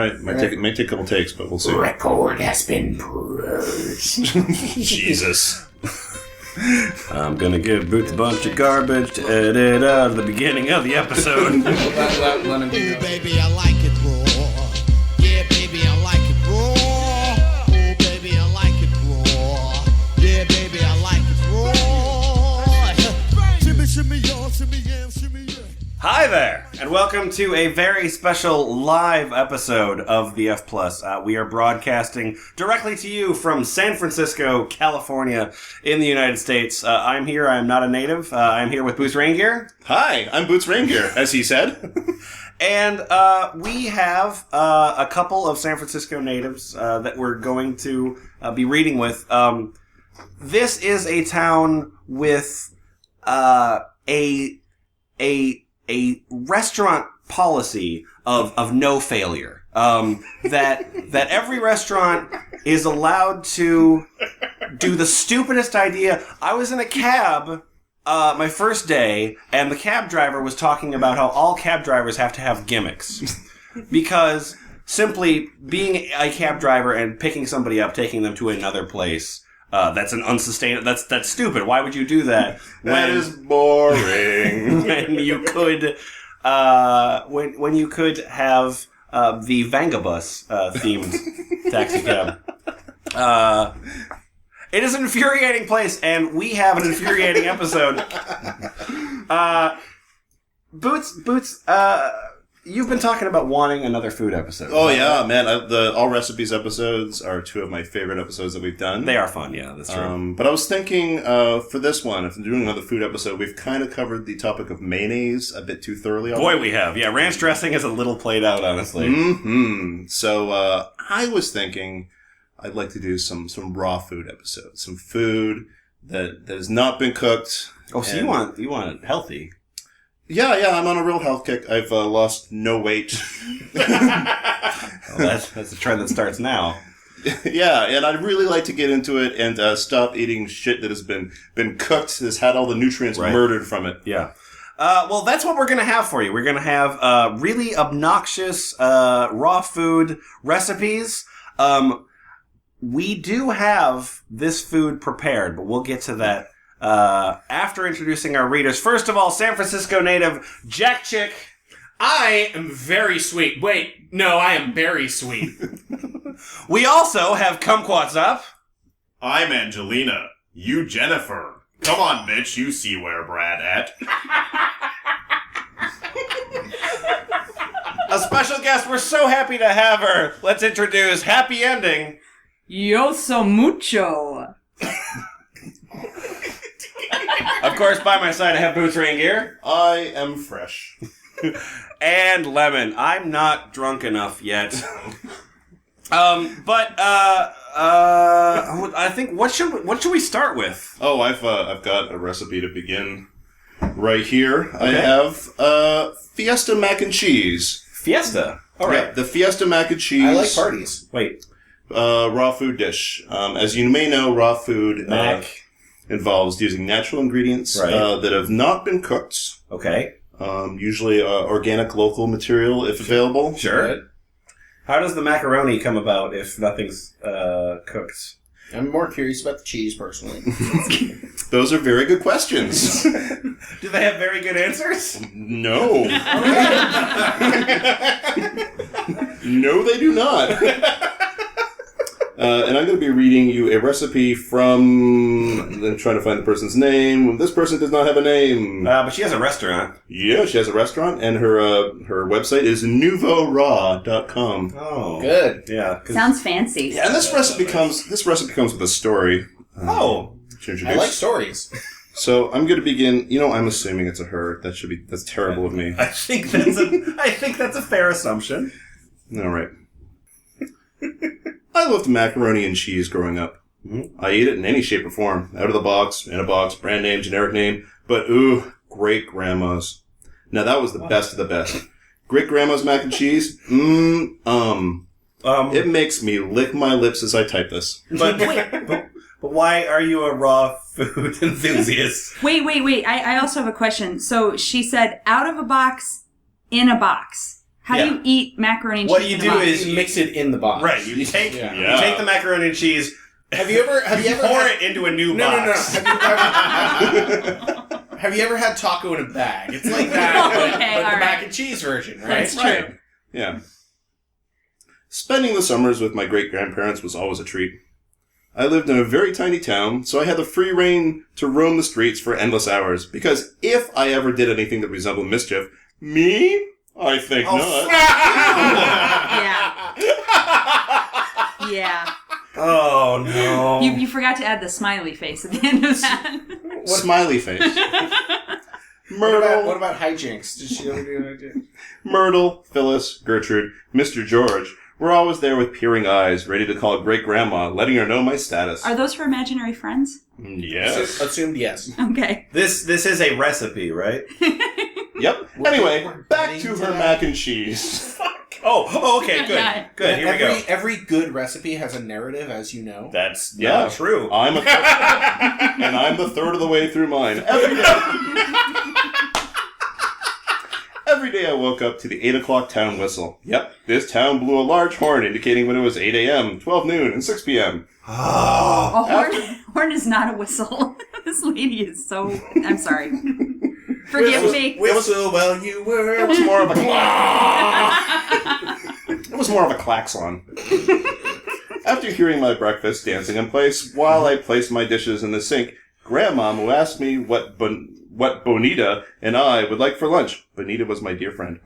right. Might take a couple takes, but we'll see. Record has been purged. Jesus. I'm gonna give Boots a bunch of garbage to edit out of the beginning of the episode. Ooh, baby, I like it raw. Yeah, baby, I like it raw. Ooh, baby, I like it raw. Yeah, baby, I like it raw. Shimmy, shimmy, y'all, shimmy, yeah, shimmy, yeah. Hi there, and welcome to a very special live episode of the F+. We are broadcasting directly to you from San Francisco, California, in the United States. I'm here. I am not a native. I'm here with Busta Raingear. Hi, I'm Boots Raingear, as he said. And we have a couple of San Francisco natives that we're going to be reading with. This is a town with a restaurant policy of no failure. That every restaurant is allowed to do the stupidest idea. I was in a cab my first day, and the cab driver was talking about how all cab drivers have to have gimmicks. Because simply being a cab driver and picking somebody up, taking them to another place, that's an unsustainable. That's stupid. Why would you do that? That is boring. When you could, when you could have the Vangabus themed taxi cab. It is an infuriating place, and we have an infuriating episode. Boots. You've been talking about wanting another food episode. Oh, yeah, man. The All Recipes episodes are two of my favorite episodes that we've done. They are fun, yeah, that's true. But I was thinking, for this one, if I'm doing another food episode, we've kind of covered the topic of mayonnaise a bit too thoroughly already. Boy, we have. Yeah, ranch dressing is a little played out, honestly. Mm-hmm. So, I was thinking I'd like to do some raw food episodes. Some food that has not been cooked. Oh, so you want it healthy. Yeah, I'm on a real health kick. I've lost no weight. Well, that's a trend that starts now. Yeah, and I'd really like to get into it and stop eating shit that has been cooked, has had all the nutrients murdered from it. Yeah. Well, that's what we're going to have for you. We're going to have really obnoxious raw food recipes. We do have this food prepared, but we'll get to that after introducing our readers. First of all, San Francisco native Jack Chick. I am very sweet. Wait, no, I am very sweet. We also have Kumquats Up. I'm Angelina. You Jennifer. Come on, bitch. You see where Brad at. A special guest. We're so happy to have her. Let's introduce Happy Ending. Yo so mucho. Of course, by my side, I have Boots Raingear. I am fresh. And Lemon. I'm not drunk enough yet. I think what should we start with? Oh, I've got a recipe to begin right here. Okay. I have Fiesta mac and cheese. Fiesta. All right. Yeah, the Fiesta mac and cheese. I like parties. Wait. Raw food dish. As you may know, raw food involves using natural ingredients that have not been cooked. Okay. Usually organic, local material, if available. Sure. Right. How does the macaroni come about if nothing's cooked? I'm more curious about the cheese, personally. Those are very good questions. Do they have very good answers? No. No, they do not. And I'm going to be reading you a recipe from... I'm trying to find the person's name. This person does not have a name. But she has a restaurant. Yeah, she has a restaurant, and her website is nouveauraw.com. Oh. Good. Yeah. Sounds fancy. Yeah, and this recipe comes with a story. To introduce. I like stories. So I'm going to begin... I'm assuming it's a her. That's terrible of me. I think that's a fair assumption. All right. I loved macaroni and cheese growing up. Mm-hmm. I ate it in any shape or form. Out of the box, in a box, brand name, generic name. But, great grandma's. Now, that was the best of the best. Great grandma's mac and cheese? It makes me lick my lips as I type this. But why are you a raw food enthusiast? Wait. I also have a question. So she said out of a box, in a box. How do you eat macaroni and cheese? What you in a do box? is You mix it in the box. Right, you take Yeah. you take the macaroni and cheese. Have you ever pour it into a new box. No. Have you ever had taco in a bag? It's like that, but the mac and cheese version, right? That's true. Yeah. Spending the summers with my great-grandparents was always a treat. I lived in a very tiny town, so I had the free reign to roam the streets for endless hours, because if I ever did anything that resembled mischief, me? I think not. Yeah. Yeah. Oh no! You forgot to add the smiley face at the end of that. Smiley face. Myrtle. What about hijinks? Did she ever do hijinks? Myrtle, Phyllis, Gertrude, Mr. George were always there with peering eyes, ready to call great-grandma, letting her know my status. Are those her imaginary friends? Yes. Assumed yes. Okay. This is a recipe, right? Yep. Anyway, we're back getting to to her that. mac and cheese. Okay, good. Yeah. Good, here we go. Every good recipe has a narrative, as you know. That's Yeah. not true. And I'm the third of the way through mine. Every day I woke up to the 8 o'clock town whistle. Yep, this town blew a large horn indicating when it was 8 a.m., 12 noon, and 6 p.m. Oh. A horn is not a whistle. This lady is so... I'm sorry. Forgive me. Whistle while you were... It was more of a It was more of a klaxon. After hearing my breakfast dancing in place, while I placed my dishes in the sink, Grandma who asked me what Bonita and I would like for lunch. Bonita was my dear friend.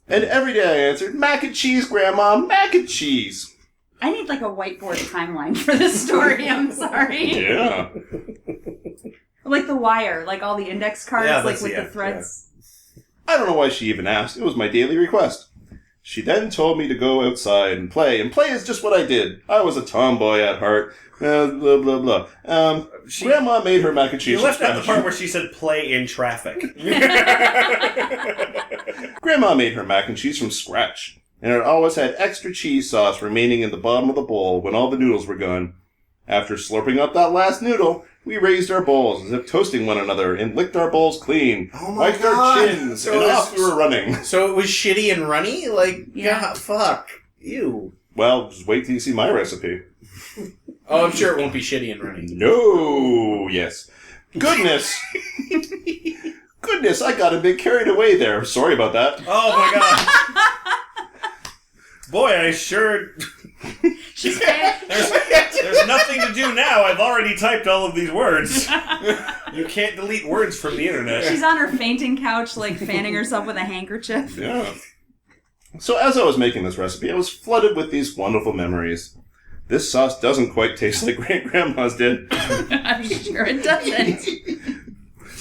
And every day I answered, mac and cheese, Grandma, mac and cheese. I need like a whiteboard timeline for this story. I'm sorry. Yeah. Like The Wire, like all the index cards, Yeah, like that's- with yeah, the threads. I don't know why she even asked. It was my daily request. She then told me to go outside and play is just what I did. I was a tomboy at heart. Blah, blah, blah. Grandma made her mac and cheese. You left from out the scratch. part where she said play in traffic. Grandma made her mac and cheese from scratch, and it always had extra cheese sauce remaining in the bottom of the bowl when all the noodles were gone. After slurping up that last noodle, we raised our bowls as if toasting one another and licked our bowls clean, Oh my wiped our God. chins, So and it off was- we were running. So it was shitty and runny? Like, Yeah. God, fuck. Ew. Well, just wait till you see my recipe. Oh, I'm sure it won't be shitty and runny. No, yes. Goodness. Goodness, I got a bit carried away there. Sorry about that. Oh my god. Boy, I sure... She's fan- There's nothing to do now. I've already typed all of these words. You can't delete words from the internet. She's on her fainting couch, like fanning herself with a handkerchief. Yeah. So as I was making this recipe, I was flooded with these wonderful memories. This sauce doesn't quite taste like great-grandma's did. I'm sure it doesn't.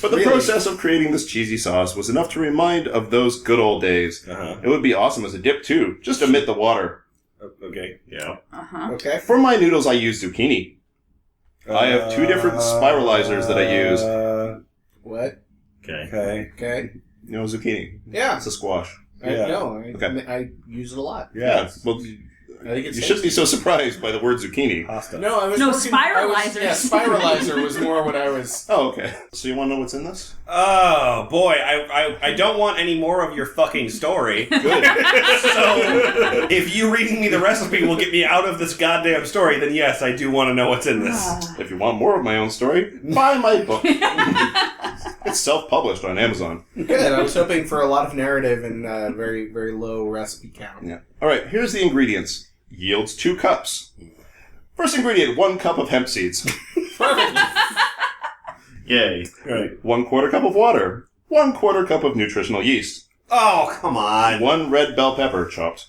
But the Really? process of creating this cheesy sauce was enough to remind of those good old days. Uh-huh. It would be awesome as a dip, too. Just omit the water. Okay, yeah. Uh-huh. Okay. For my noodles, I use zucchini. I have two different spiralizers that I use. What? Okay. Okay. You know, zucchini. Yeah. It's a squash. I know. Okay. I use it a lot. Yeah. Well, I think it's you shouldn't be so surprised by the word zucchini. Pasta. No, I was No, working- spiralizers. Yeah, spiralizer was more what I was... Oh, okay. So you want to know what's in this? Oh, boy, I don't want any more of your fucking story. Good. So, if you reading me the recipe will get me out of this goddamn story, then yes, I do want to know what's in this. Ah. If you want more of my own story, buy my book. It's self-published on Amazon. Good. I was hoping for a lot of narrative and very, very low recipe count. Yeah. All right, here's the ingredients. Yields 2 cups. First ingredient, 1 cup of hemp seeds. Yay. Right. 1/4 cup of water. 1/4 cup of nutritional yeast. Oh, come on. 1 red bell pepper chopped.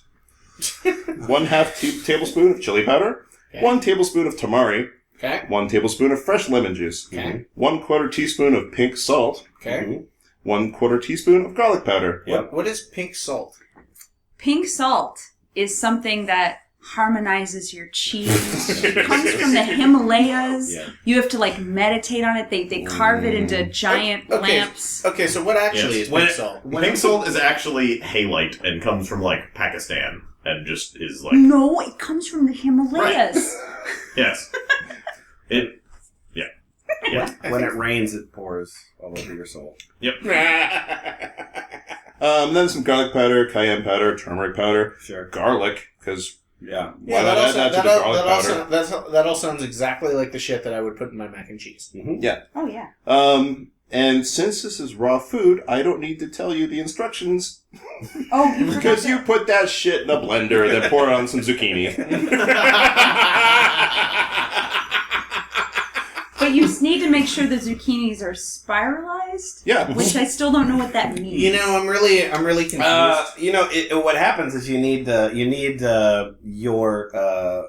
1/2 tablespoon of chili powder. Okay. 1 tablespoon of tamari. Okay. 1 tablespoon of fresh lemon juice. Okay. 1/4 teaspoon of pink salt. Okay. 1/4 teaspoon of garlic powder. What is pink salt? Pink salt is something that harmonizes your cheese. It comes from the Himalayas. Yeah. You have to like meditate on it. They carve it into giant lamps. Okay, so what actually is When pink it- salt? Pink salt is actually halite and comes from, like, Pakistan. And just is, like... No, it comes from the Himalayas. Yes. It... Yeah. Yeah. When it rains, it pours all over your soul. Yep. Then some garlic powder, cayenne powder, turmeric powder, Sure. garlic, because Yeah. why not add that to the garlic powder? That all sounds exactly like the shit that I would put in my mac and cheese. Yeah. Oh, yeah. And since this is raw food, I don't need to tell you the instructions. Oh, you forgot Because that. you put that shit in a blender, then pour it on some zucchini. But you need to make sure the zucchinis are spiralized. Yeah. Which I still don't know what that means. You know, I'm really confused. What happens is you need your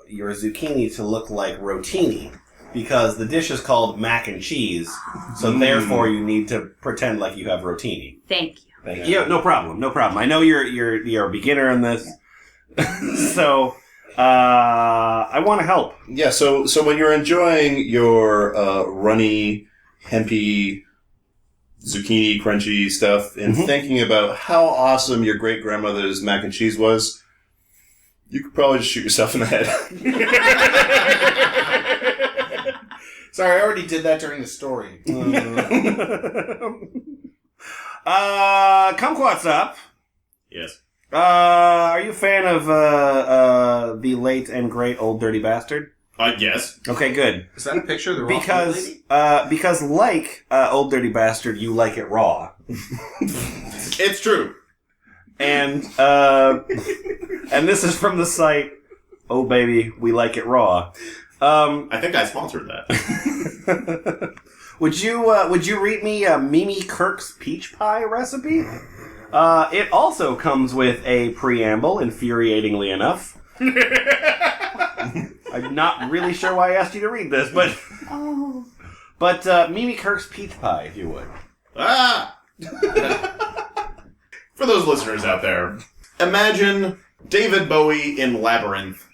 zucchini to look like rotini, because the dish is called mac and cheese. So therefore, you need to pretend like you have rotini. Thank you. Thank you. Yeah, no problem. I know you're a beginner in this, so I want to help. Yeah, so when you're enjoying your runny, hempy, zucchini crunchy stuff and thinking about how awesome your great-grandmother's mac and cheese was, you could probably just shoot yourself in the head. Sorry, I already did that during the story. Kumquat's up. Yes. Are you a fan of the late and great Old Dirty Bastard? Yes. Okay, good. Is that a picture of the raw food lady? Because like Old Dirty Bastard, you like it raw. It's true. And this is from the site, Oh Baby, We Like It Raw. I think I sponsored that. Would you read me Mimi Kirk's peach pie recipe? It also comes with a preamble, infuriatingly enough. I'm not really sure why I asked you to read this, but Mimi Kirk's peach pie, if you would. For those listeners out there, imagine David Bowie in Labyrinth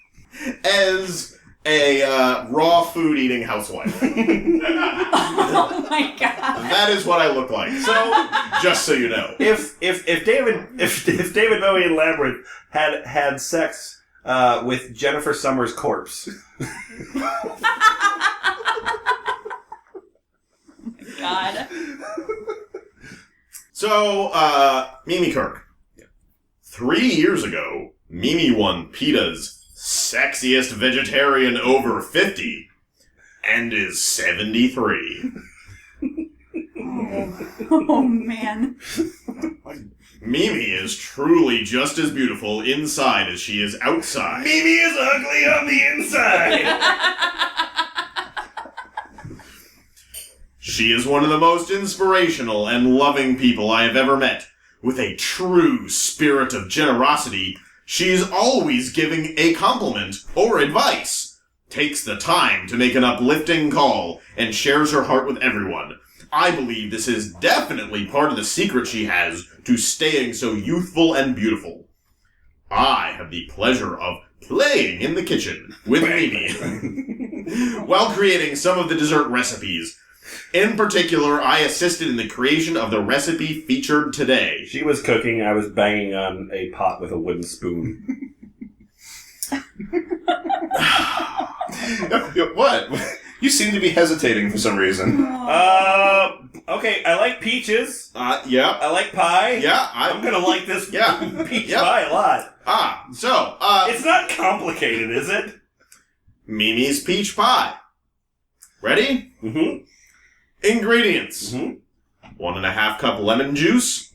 as a raw food eating housewife. Oh my god. That is what I look like. So, just so you know. If David Bowie in Labyrinth had sex with Jennifer Summers' corpse. God. So, Mimi Kirk. 3 years ago, Mimi won PETA's sexiest vegetarian over 50 and is 73. Oh man. Mimi is truly just as beautiful inside as she is outside. Mimi is ugly on the inside. She is one of the most inspirational and loving people I have ever met. With a true spirit of generosity, she is always giving a compliment or advice, takes the time to make an uplifting call, and shares her heart with everyone. I believe this is definitely part of the secret she has to staying so youthful and beautiful. I have the pleasure of playing in the kitchen with Mimi while creating some of the dessert recipes. In particular, I assisted in the creation of the recipe featured today. She was cooking, I was banging on a pot with a wooden spoon. What? You seem to be hesitating for some reason. Okay, I like peaches. Yeah. I like pie. Yeah, I'm gonna like this peach Yep. pie a lot. So, It's not complicated, is it? Mimi's peach pie. Ready? Mm-hmm. Ingredients. Mm-hmm. 1.5 cup lemon juice.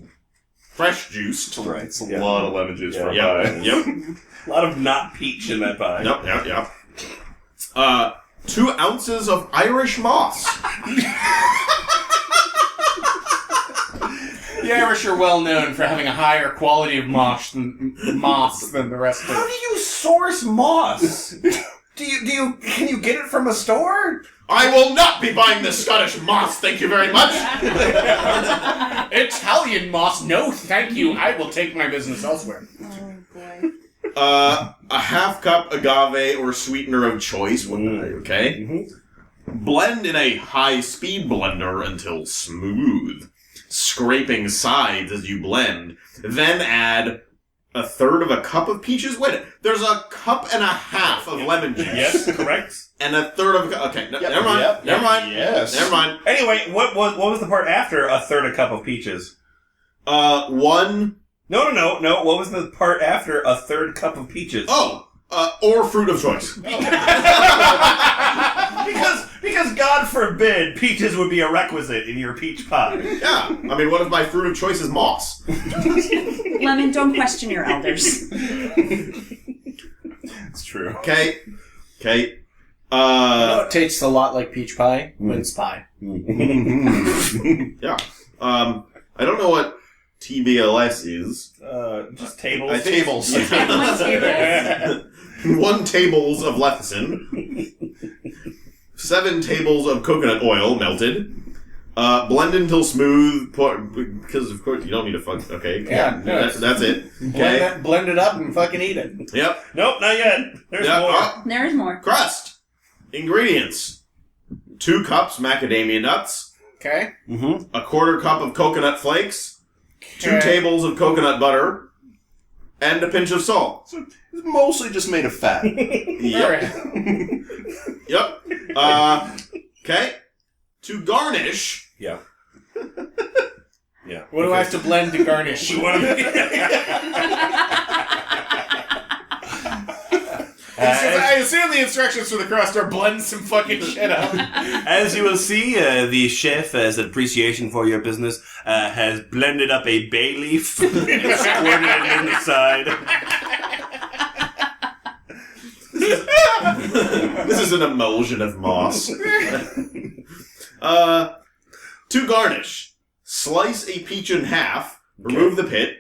Fresh juiced. Right, it's a lot of lemon juice for a Yep. pie. Yep. A lot of not peach in that pie. Yep. 2 ounces of Irish moss. The Irish are well known for having a higher quality of moss than the rest How of do you source moss? Can you get it from a store? I will not be buying this Scottish moss, thank you very much. Italian moss. No, thank you. I will take my business elsewhere. Oh boy. A 1/2 cup agave or sweetener of choice. Okay. Mm-hmm. Blend in a high-speed blender until smooth, scraping sides as you blend. Then add 1/3 cup of peaches. Wait, there's 1.5 cups of lemon juice. Yes, correct. And 1/3 okay, never mind. Never mind. Yes. Never mind. Anyway, what was the part after 1/3 cup of peaches? One... No. What was the part after a third cup of peaches? Oh! Or fruit of choice. Because God forbid peaches would be a requisite in your peach pie. Yeah. I mean, what if my fruit of choice is moss? Lemon, don't question your elders. It's true. Okay. It tastes a lot like peach pie, mince pie. Yeah. I don't know what TBLS is. Just tables. I think- Tables. Yeah. 1 tables of lecithin. 7 tables of coconut oil melted. Blend until smooth. Because of course you don't need to fuck. Okay. Yeah. That's it. Okay. Blend it up and fucking eat it. Yep. Nope, not yet. There's more. There's more. Crust. Ingredients: 2 cups macadamia nuts. Okay. Mm-hmm. A 1/4 cup of coconut flakes. 2 Okay. tables of coconut butter. And a pinch of salt. So it's mostly just made of fat. Yep. Yep. Okay. To garnish. Yeah. Yeah. What do I have to blend to garnish? I assume the instructions for the crust are blend some fucking shit up. As you will see, the chef, as an appreciation for your business, has blended up a bay leaf and squirted it in the side. This is an emulsion of moss. To garnish, slice a peach in half, remove the pit,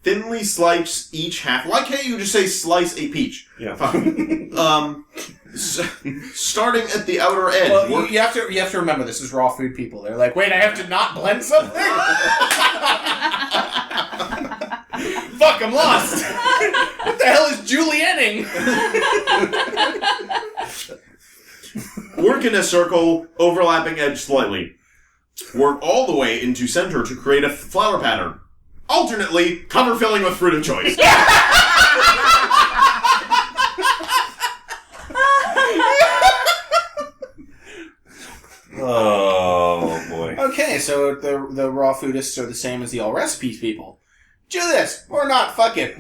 thinly slice each half. Why can't you just say slice a peach? Yeah. Starting at the outer edge. Well, you have to remember this is raw food people. They're like, wait, I have to not blend something? Fuck, I'm lost. What the hell is julienning? Work in a circle, overlapping edge slightly. Work all the way into center to create a flower pattern. Alternately, cover filling with fruit of choice. Oh, boy. Okay, so the raw foodists are the same as the all recipes people. Do this or not. Fuck it.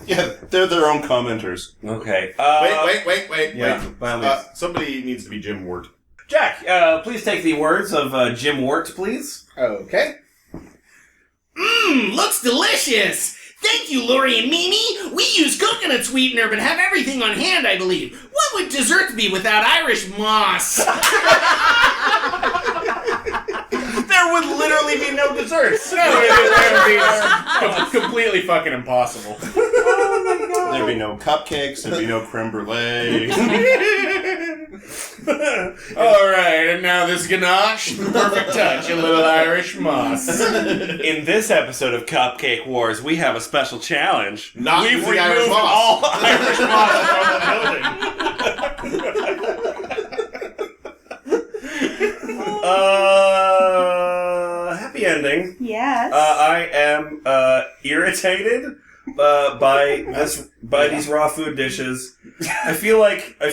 Yeah, they're their own commenters. Okay. Wait. Yeah, by all means. Somebody needs to be Jim Wart. Jack, please take the words of Jim Wart, please. Okay. Looks delicious! Thank you, Lori and Mimi! We use coconut sweetener but have everything on hand, I believe. What would desserts be without Irish moss? There would literally be no desserts. That would be completely fucking impossible. There'd be no cupcakes, there'd be no creme brulee. Alright, and now this ganache. The perfect touch, a little Irish moss. In this episode of Cupcake Wars, we have a special challenge. Not We've using removed Irish moss. all Irish moss from the building. Happy ending. Yes. I am irritated by these raw food dishes. I feel like I'm a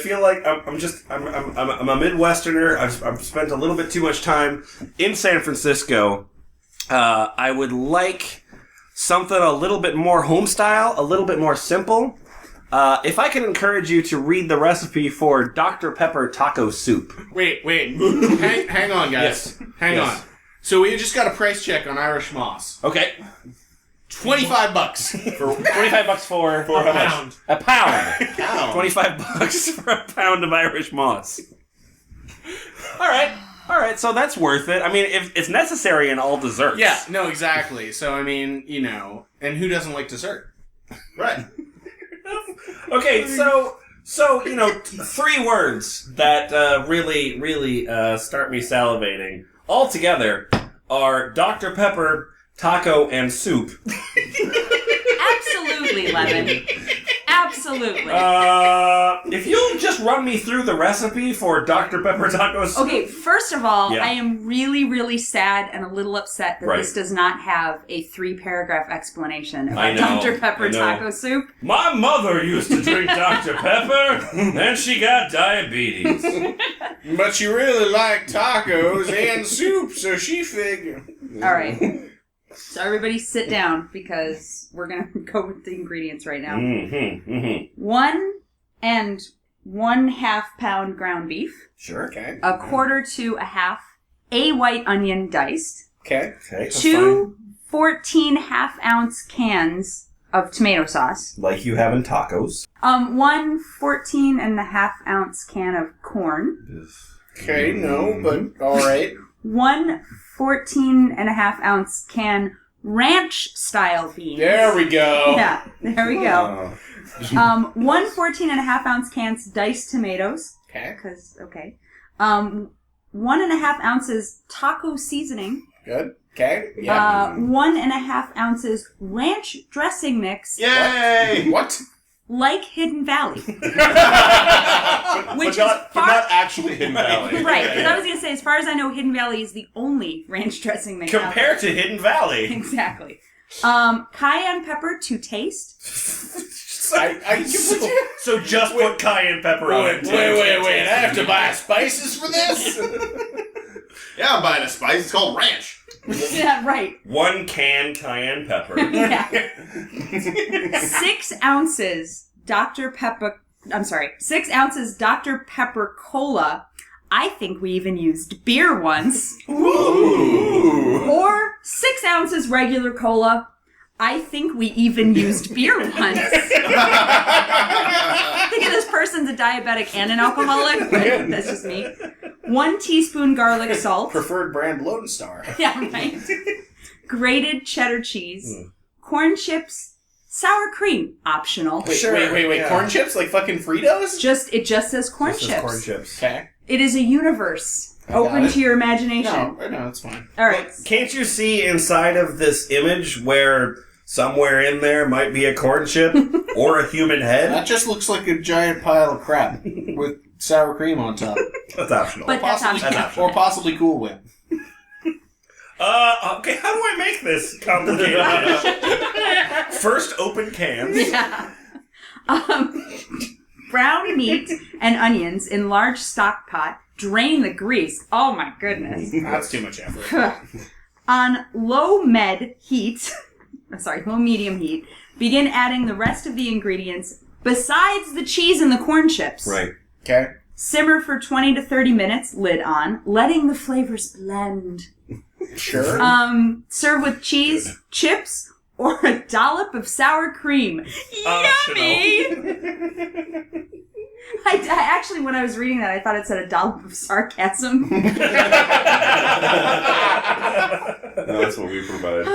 Midwesterner. I've spent a little bit too much time in San Francisco. I would like something a little bit more home style, a little bit more simple. If I can encourage you to read the recipe for Dr. Pepper taco soup. Wait. Hang on, guys. Yes. Hang on. So we just got a price check on Irish moss. Okay. $25 For $25 for for a pound. A pound. Ow. $25 for a pound of Irish moss. All right. So that's worth it. I mean, if it's necessary in all desserts. Yeah, no, exactly. So I mean, and who doesn't like dessert? Right. Okay. So 3 words that really start me salivating all together are Dr. Pepper, taco, and soup. Absolutely, Lemon. Absolutely. If you'll just run me through the recipe for Dr. Pepper taco soup. Okay, first of all, Yeah. I am really, really sad and a little upset that Right. this does not have a 3-paragraph explanation I about know, Dr. Pepper I know. taco soup. My mother used to drink Dr. Pepper, and she got diabetes. But she really liked tacos and soup, so she figured. All right. So everybody sit down because we're going to go with the ingredients right now. 1 1/2 pound ground beef. Sure. Okay. A quarter to a half a white onion diced. Okay. Okay. 2 14 half-ounce cans of tomato sauce. Like you have in tacos. 1 14 and a half-ounce can of corn. Okay, no, but alright. 1 14 and a half-ounce can ranch-style beans. There we go. Yeah, there we go. 1 14 and a half-ounce cans diced tomatoes. Okay. Okay. 1.5 ounces taco seasoning. Good. Okay. Yeah. 1.5 ounces ranch dressing mix. Yay! What? Like Hidden Valley. Which but not actually Hidden Valley. Right, because I was going to say, as far as I know, Hidden Valley is the only ranch dressing mix out Compared to Hidden Valley. there. Exactly. Cayenne pepper to taste. So just put cayenne pepper on it. Wait. I have to buy spices for this? Yeah, I'm buying a spice. It's called ranch. Yeah, right. 1 can cayenne pepper. Yeah. 6 ounces Dr. Pepper... I'm sorry. 6 ounces Dr. Pepper Cola. I think we even used beer once. Ooh. Or 6 ounces regular cola. I think we even used beer once. I think this person's a diabetic and an alcoholic, but that's just me. 1 teaspoon garlic salt. Preferred brand Lone Star. Yeah, right. Grated cheddar cheese. Corn chips. Sour cream. Optional. Wait. Yeah. Corn chips like fucking Fritos? It just says corn This is chips. corn chips. Okay. It is a universe. got Open it. to your imagination. No, it's fine. All right. Can't you see inside of this image where somewhere in there might be a corn chip or a human head? That just looks like a giant pile of crap with sour cream on top. That's optional. But that's Possibly, optional. or possibly Cool Whip. Okay, how do I make this complicated? First, open cans. Yeah. Brown meat and onions in large stock pot. Drain the grease. Oh my goodness. That's too much effort. On low medium heat, begin adding the rest of the ingredients besides the cheese and the corn chips. Right. Okay. Simmer for 20 to 30 minutes, lid on, letting the flavors blend. Sure. Serve with cheese, chips, or a dollop of sour cream. Yummy! I actually, when I was reading that, I thought it said a dollop of sarcasm. That's what we provide.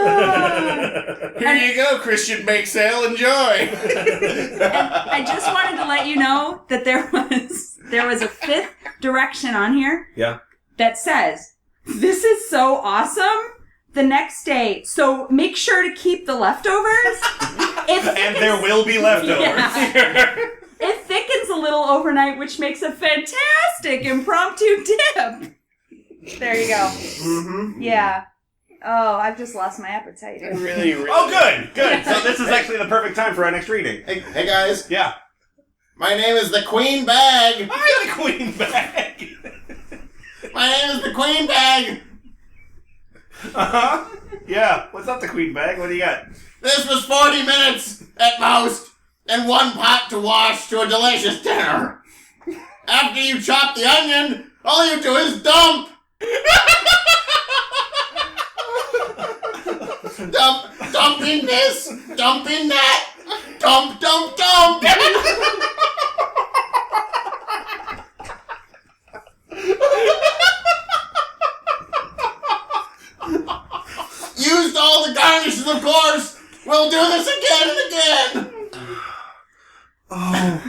Here you go, Christian Bake Sale. Enjoy. I just wanted to let you know that there was a 5th direction on here. Yeah. That says, "This is so awesome." The next day, so make sure to keep the leftovers. And there will be leftovers. Yeah. It thickens a little overnight, which makes a fantastic impromptu dip. There you go. Mm-hmm. Yeah. Oh, I've just lost my appetite. Really. Oh, good. So this is actually the perfect time for our next reading. Hey guys. Yeah. My name is the Queen Bag. I'm the Queen Bag. My name is the Queen Bag. Uh-huh. Yeah. What's up, the Queen Bag? What do you got? This was 40 minutes at most, and 1 pot to wash to a delicious dinner. After you chop the onion, all you do is dump. Dumping this, dumping that, dump. Used all the garnishes, of course. We'll do this again and again. Oh.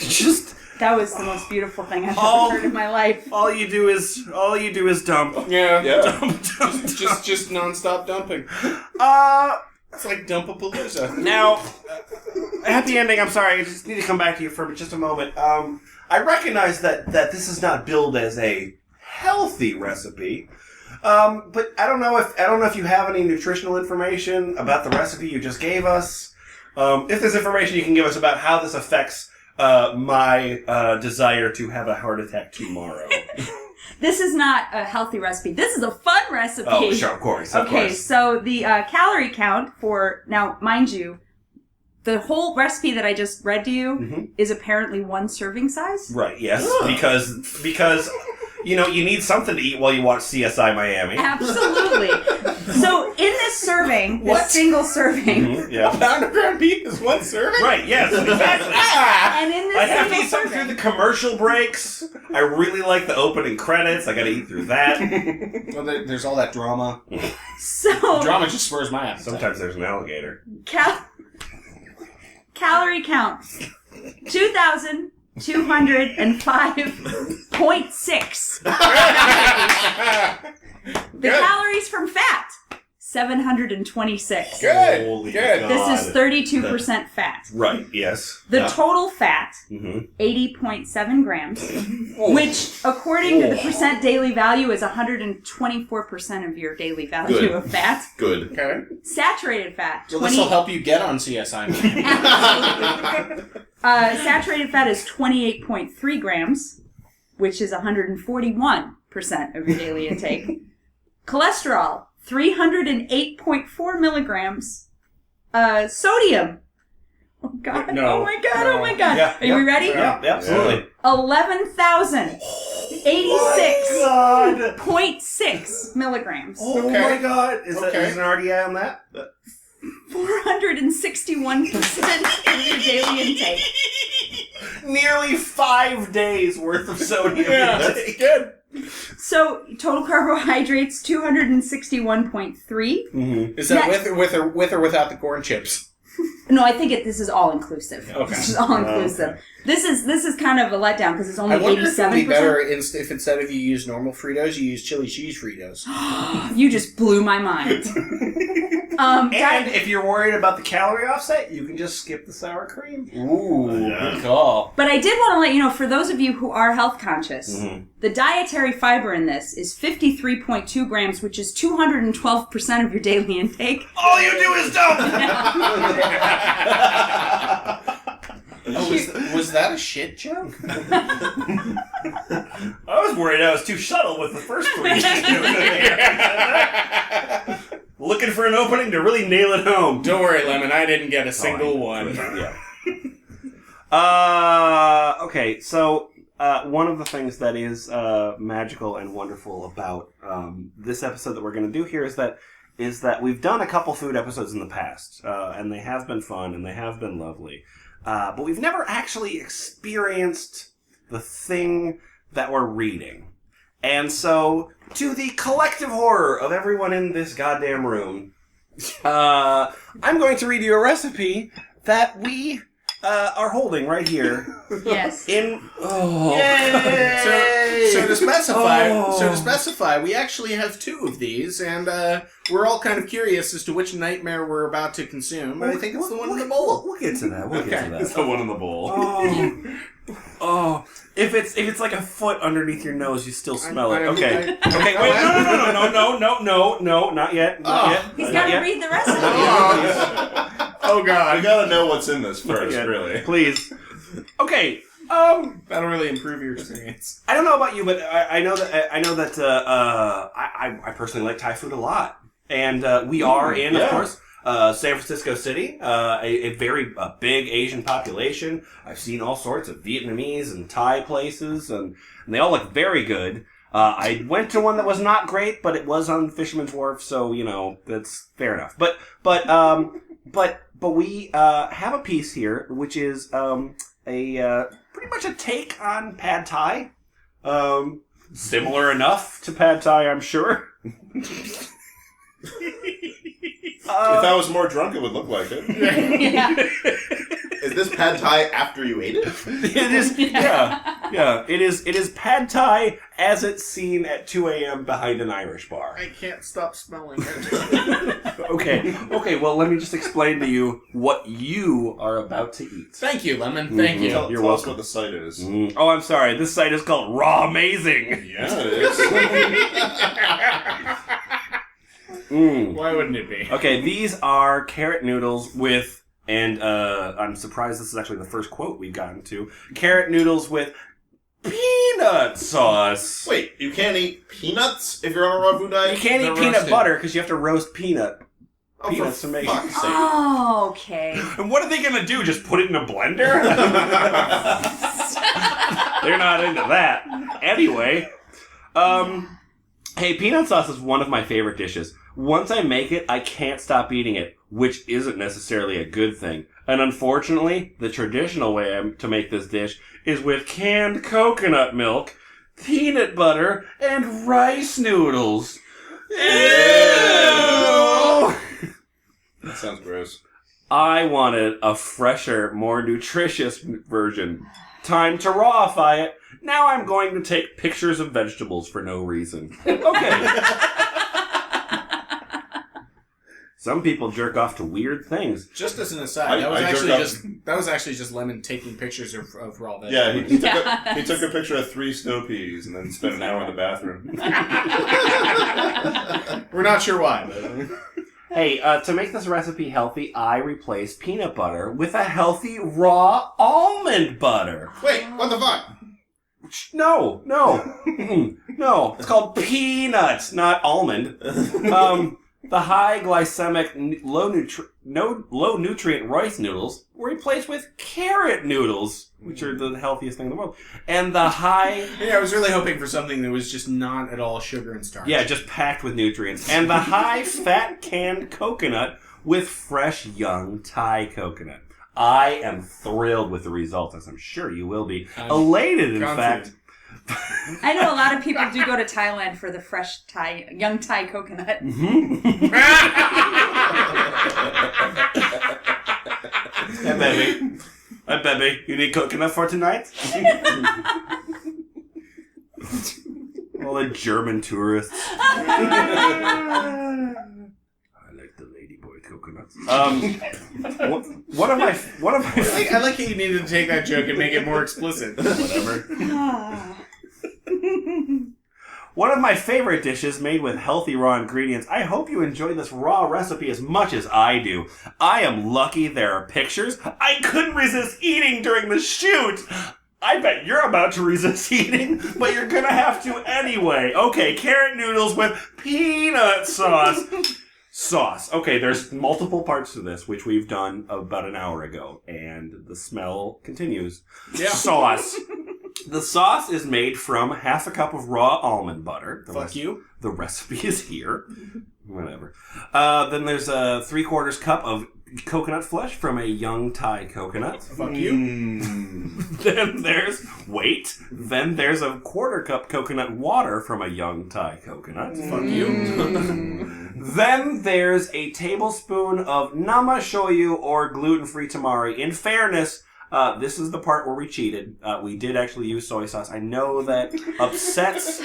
Just That was the most beautiful thing I've Oh. ever heard in my life. all you do is dump. Yeah. Dump. Just nonstop dumping. It's like Dumpapalooza. Now, happy ending. I'm sorry. I just need to come back to you for just a moment. I recognize that this is not billed as a healthy recipe, but I don't know if you have any nutritional information about the recipe you just gave us. If there's information you can give us about how this affects my desire to have a heart attack tomorrow. This is not a healthy recipe. This is a fun recipe. Oh, sure, of course. Of Okay, course. so the calorie count for, now, mind you, the whole recipe that I just read to you is apparently 1 serving size. Right, yes. Because you need something to eat while you watch CSI Miami. Absolutely. So in this serving, this single serving, Yeah. A pound of ground beef is 1 serving? Right, yes, exactly. and in this I have to single eat something through serving, the commercial breaks. I really like the opening credits. I gotta eat through that. Well, there's all that drama. so Drama just spurs my appetite. Sometimes there's an alligator. calorie count 2,205.6. The calories from fat 726. Good. Holy Good. God. This is 32% fat. Right, yes. The total fat, Mm-hmm. 80.7 grams, which, according to the percent daily value, is 124% of your daily value Good. of fat. Good. Okay. Saturated fat, Well, this will help you get on CSI. saturated fat is 28.3 grams, which is 141% of your daily intake. Cholesterol, 308.4 milligrams. Sodium. Oh God! No. Oh my God! Oh my God! Yeah, Are you ready? Yeah, absolutely. 11,086.6 milligrams. Oh Okay. my God! Is Okay. there an RDI on that? 461% of your daily intake. Nearly 5 days worth of sodium. That's good. So total carbohydrates 261.3. Mm-hmm. Is that Next. with or without the corn chips? No, I think this is all inclusive. Okay. This is all inclusive. Okay. This is kind of a letdown because it's only I wonder if it would be 87%. better if instead of you use normal Fritos, you use chili cheese Fritos. You just blew my mind. And if you're worried about the calorie offset, you can just skip the sour cream. Ooh, good call. But I did want to let you know, for those of you who are health conscious, the dietary fiber in this is 53.2 grams, which is 212% of your daily intake. All you do is dump! Oh, was that a shit joke? I was worried I was too subtle with the first three. Looking for an opening to really nail it home. Don't worry, Lemon. I didn't get a single one. Yeah. Okay, so one of the things that is magical and wonderful about this episode that we're going to do here is that we've done a couple food episodes in the past, and they have been fun and they have been lovely, but we've never actually experienced the thing that we're reading. And so, to the collective horror of everyone in this goddamn room, I'm going to read you a recipe that we are holding right here. Yes. So to specify, we actually have 2 of these, and we're all kind of curious as to which nightmare we're about to consume. But I think it's the one in the bowl. We'll get to that. We'll get to that. It's the one in the bowl. Oh, if it's like a foot underneath your nose, you still smell it. I- Okay, okay, wait, no, not yet, not yet. He's not got to yet. read the recipe. Oh God! I gotta know what's in this first, Yeah, really. please. Okay, That'll really improve your experience. I don't know about you, but I know that I personally like Thai food a lot, and we are in, of course, San Francisco City, a very big Asian population. I've seen all sorts of Vietnamese and Thai places, and they all look very good. I went to one that was not great, but it was on Fisherman's Wharf, so that's fair enough. But we have a piece here, which is pretty much a take on Pad Thai. Similar enough to Pad Thai, I'm sure. If I was more drunk, it would look like it. Yeah. Is this pad thai after you ate it? It is, yeah. It is Pad Thai as it's seen at 2 a.m. behind an Irish bar. I can't stop smelling it. Okay. Well, let me just explain to you what you are about to eat. Thank you, Lemon. Thank you. Tell You're us welcome. what the site is. Oh, I'm sorry. This site is called Raw Amazing. Yeah, it is. Why wouldn't it be? Okay, these are carrot noodles with, and I'm surprised this is actually the first quote we've gotten to, carrot noodles with peanut sauce. Wait, you can't eat peanuts if you're on a raw food diet? You can't eat They're peanut roasted. butter because you have to roast peanuts for to make fuck's sake. Oh, okay. And what are they going to do? Just put it in a blender? They're not into that. Anyway, hey, peanut sauce is one of my favorite dishes. Once I make it, I can't stop eating it, which isn't necessarily a good thing. And unfortunately, the traditional way to make this dish is with canned coconut milk, peanut butter, and rice noodles. Ew! That sounds gross. I wanted a fresher, more nutritious version. Time to rawify it. Now I'm going to take pictures of vegetables for no reason. Okay. Some people jerk off to weird things. Just as an aside, that was actually just Lemon taking pictures of raw vegetables. Yeah, he took a picture of 3 snow peas and then spent an hour in the bathroom. We're not sure why, but... Hey, to make this recipe healthy, I replaced peanut butter with a healthy raw almond butter. Wait, what the fuck? No. No. It's called peanuts, not almond. The high glycemic, low nutrient rice noodles were replaced with carrot noodles, which are the healthiest thing in the world. And the high... Yeah, I was really hoping for something that was just not at all sugar and starch. Yeah, just packed with nutrients. And the high fat canned coconut with fresh young Thai coconut. I am thrilled with the results, as I'm sure you will be. Elated, in fact. I know a lot of people do go to Thailand for the fresh young Thai coconut. Hey, baby. Hey, baby. You need coconut for tonight? All the German tourists. I like the ladyboy coconuts. One of my. I like how you needed to take that joke and make it more explicit. Whatever. One of my favorite dishes made with healthy raw ingredients. I hope you enjoy this raw recipe as much as I do. I am lucky there are pictures. I couldn't resist eating during the shoot. I bet you're about to resist eating, but you're gonna have to anyway. Okay, carrot noodles with peanut sauce. Okay, there's multiple parts to this, which we've done about an hour ago, and the smell continues. Yeah. Sauce. The sauce is made from half a cup of raw almond butter. The recipe is here. Whatever. Then there's a 3/4 cup of coconut flesh from a young Thai coconut. Fuck you. Then there's Then there's a 1/4 cup coconut water from a young Thai coconut. Fuck you. Then there's a tablespoon of nama shoyu or gluten-free tamari. In fairness, this is the part where we cheated. We did actually use soy sauce. I know that upsets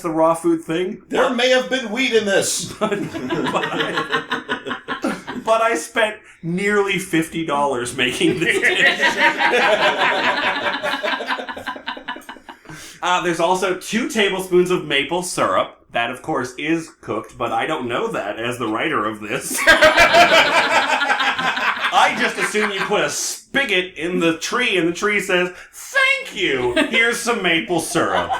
the raw food thing. There may have been wheat in this. But I spent nearly $50 making this dish. There's also 2 tablespoons of maple syrup. That, of course, is cooked, but I don't know that as the writer of this. I just assume you put a spigot in the tree, and the tree says, "Thank you, here's some maple syrup."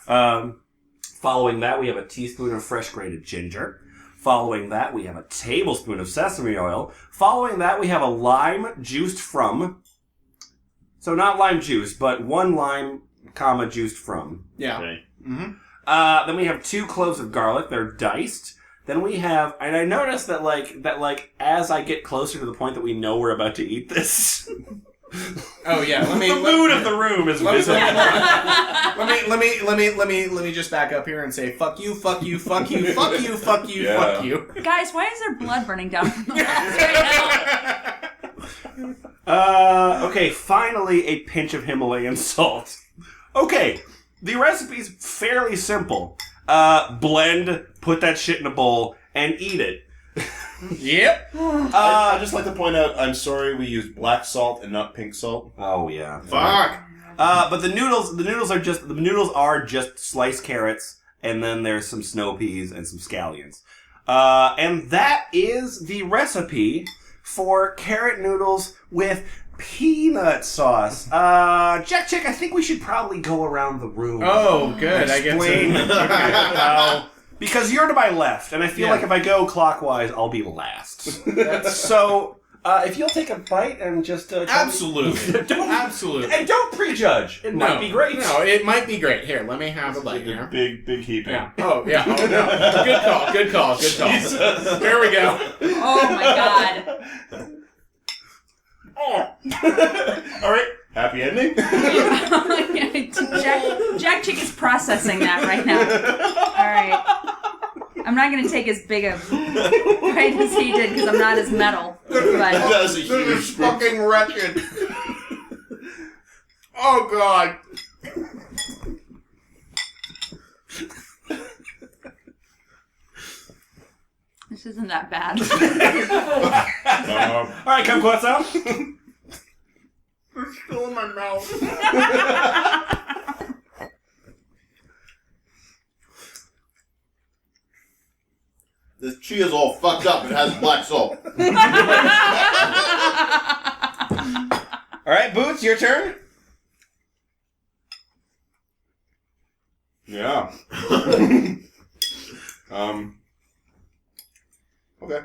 Following that, we have a teaspoon of fresh grated ginger. Following that, we have a tablespoon of sesame oil. Following that, we have a lime juiced from. So not lime juice, but 1 lime, juiced from. Yeah. Okay. Mm-hmm. Then we have 2 cloves of garlic. They're diced. Then we have, and I noticed that as I get closer to the point that we know we're about to eat this. Oh yeah, the mood of the room is visible. Let me just back up here and say fuck you, fuck you, fuck you, fuck you, fuck you, Yeah. fuck you. Guys, why is there blood running down from the walls right now? Okay, finally a pinch of Himalayan salt. Okay, the recipe's fairly simple. Blend, put that shit in a bowl, and eat it. Yep. I'd just like to point out, I'm sorry we used black salt and not pink salt. Oh yeah. Fuck. But the noodles are just sliced carrots, and then there's some snow peas and some scallions. And that is the recipe for carrot noodles with peanut sauce. Jack Chick, I think we should probably go around the room. Oh, good. I get Explain to. how... Because you're to my left, and I feel Yeah. like if I go clockwise, I'll be last. So, if you'll take a bite and just... Absolutely. Absolutely. And don't prejudge. It might be great. No, it might be great. Here, let me have a bite here. Big heaping. Yeah. Oh, yeah. Oh, no. Good call. Here we go. Oh my god. All right. Happy ending? Jack Chick is processing that right now. Alright. I'm not going to take as big a bite as he did because I'm not as metal. But That's a This huge is fucking wretched. Oh, God. this isn't that bad. All right, kumquats out. It's still in my mouth. This chia is all fucked up. It has black salt. All right, Boots, your turn. Yeah. Okay.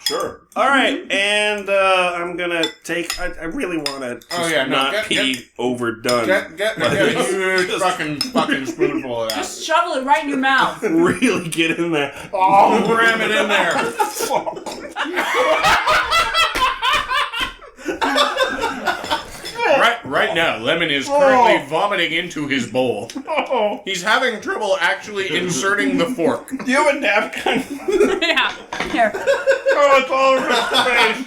Sure. All right, and I'm gonna take. I really want to not be overdone. Get a huge fucking spoonful of that. Just shovel it right in your mouth. Really get in there. Oh, ram it in there. Right now, Lemon is currently vomiting into his bowl. He's having trouble actually inserting the fork. Do you have a napkin? Yeah. Here. Oh, it's all over his face.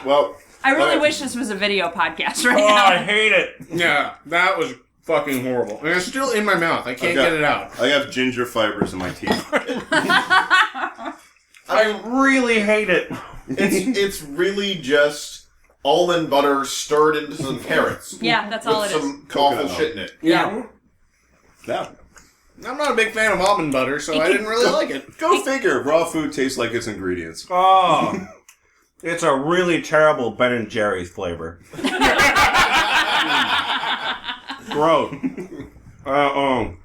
Well, I really wish this was a video podcast right Oh, now. I hate it. Yeah, that was fucking horrible. And it's still in my mouth. I can't get it out. I have ginger fibers in my teeth. I really hate it. It's really just almond butter stirred into some carrots. Yeah, that's all with it is. some awful Coconut shit in it. Yeah. Yeah. I'm not a big fan of almond butter, so I didn't really like it. Go figure. Raw food tastes like its ingredients. Oh, it's a really terrible Ben & Jerry's flavor. Gross. All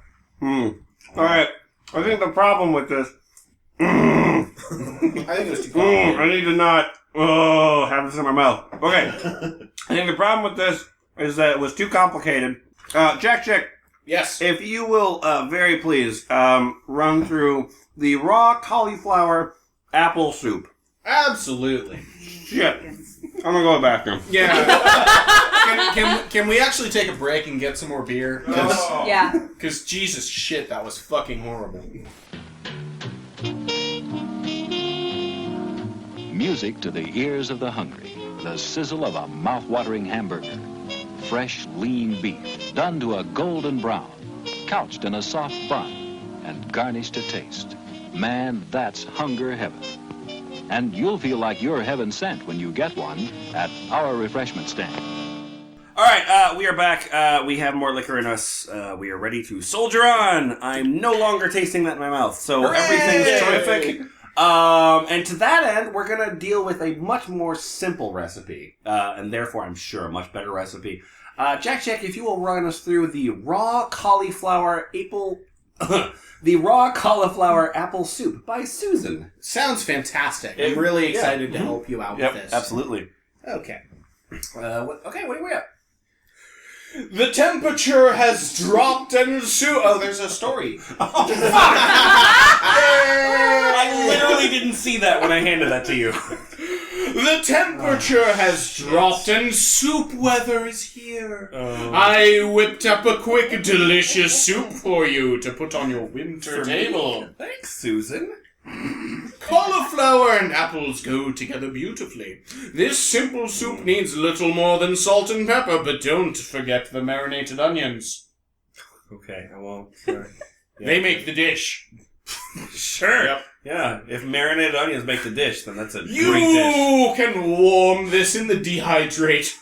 right, I think the problem with this... I think it was too complicated. I need to not have this in my mouth. Okay. I think the problem with this is that it was too complicated. Jack Chick, Yes. if you will very please run through the raw cauliflower apple soup. Absolutely. Shit. I'm gonna go to the bathroom. Yeah. Can we actually take a break and get some more beer? Yeah. Because Jesus shit, that was fucking horrible. Music to the ears of the hungry. The sizzle of a mouth-watering hamburger. Fresh, lean beef, done to a golden brown, couched in a soft bun, and garnished to taste. Man, that's hunger heaven. And you'll feel like you're heaven sent when you get one at our refreshment stand. All right, we are back. We have more liquor in us. We are ready to soldier on. I'm no longer tasting that in my mouth, so everything's terrific. And to that end, we're going to deal with a much more simple recipe, and therefore, I'm sure, a much better recipe. Jack, if you will run us through the raw cauliflower apple soup by Susan. Sounds fantastic. I'm really excited to help you out with this. Absolutely. Okay. What are we at? The temperature has dropped and oh, there's a story. I literally didn't see that when I handed that to you. The temperature has dropped and soup weather is here. I whipped up a quick, delicious soup for you to put on your winter table. Thanks, Susan. Cauliflower and apples go together beautifully. This simple soup needs little more than salt and pepper, but don't forget the marinated onions. Okay, I won't. Sorry. They make the dish. Sure. Yep. Yeah, if marinated onions make the dish, then that's a great dish. You can warm this in the dehydrator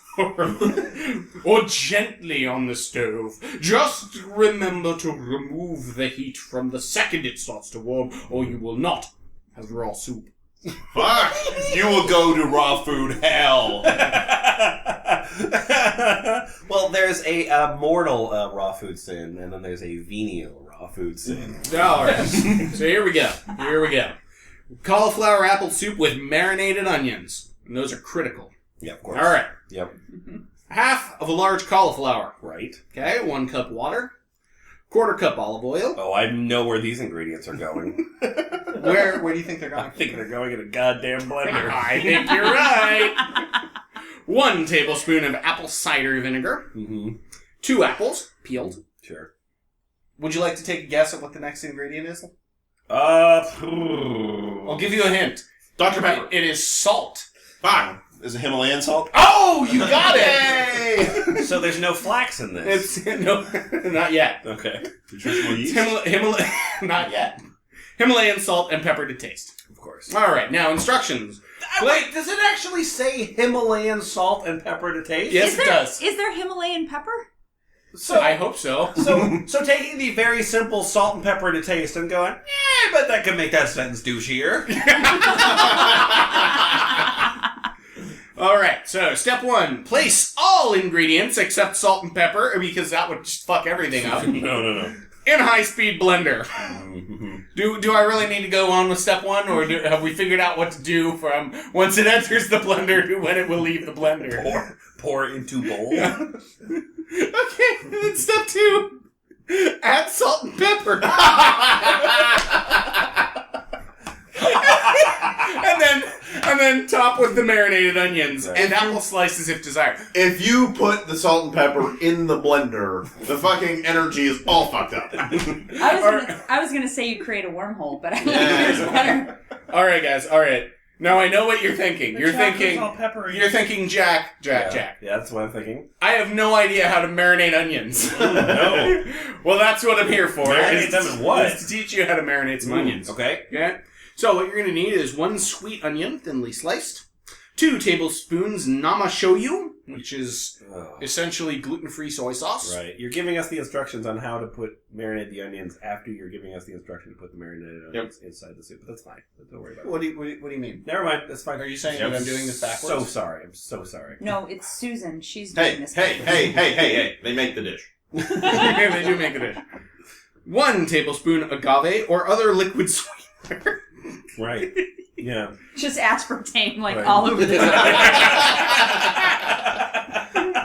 or gently on the stove. Just remember to remove the heat from the second it starts to warm, or you will not have raw soup. Fuck! You will go to raw food hell. Well, there's a mortal raw food sin, and then there's a venial raw food sin. All right. So here we go. Cauliflower apple soup with marinated onions. And those are critical. Yeah, of course. All right. Yep. Half of a large cauliflower. Right. Okay, 1 cup water. 1/4 cup olive oil. Oh, I know where these ingredients are going. Where do you think they're going? I think they're going in a goddamn blender. I think you're right. 1 tablespoon of apple cider vinegar. Mm-hmm. 2 apples, peeled. Sure. Would you like to take a guess at what the next ingredient is? I'll I'll give you a hint. Dr. Pepper. It is salt. Fine. Is it Himalayan salt? Oh, you got it! So there's no flax in this. It's no, not yet. Okay. Nutritional yeast? Not yet. Himalayan salt and pepper to taste. Of course. All right, now instructions. Wait, does it actually say Himalayan salt and pepper to taste? Yes, it does. Is there Himalayan pepper? So I hope so. So taking the very simple salt and pepper to taste and going, but that could make that sentence douchier. All right, so step 1: place all ingredients except salt and pepper, because that would just fuck everything up. No. In high-speed blender. Do I really need to go on with step 1, or have we figured out what to do from once it enters the blender to when it will leave the blender? Pour into bowl. Yeah. Okay, then step 2: add salt and pepper. and then top with the marinated onions and apple slices if desired. If you put the salt and pepper in the blender, the fucking energy is all fucked up. I was gonna say you create a wormhole, but I like yours better. All right, guys. All right. Now I know what you're thinking. You're thinking Jack. Yeah, that's what I'm thinking. I have no idea how to marinate onions. No. Well, that's what I'm here for. Marinate them in what? Is to teach you how to marinate some onions. Okay. Okay. So what you're going to need is 1 sweet onion, thinly sliced, 2 tablespoons nama shoyu, which is essentially gluten-free soy sauce. Right. You're giving us the instructions on how to marinate the onions after you're giving us the instruction to put the marinated onions inside the soup. But that's fine. Don't worry about it. What do you mean? Never mind. That's fine. Are you saying that I'm doing this backwards? So sorry. I'm so sorry. No, it's Susan. She's doing this. Hey. They make the dish. They do make a dish. 1 tablespoon agave or other liquid sweetener. Right. Yeah. Just aspartame, Right. all over the top.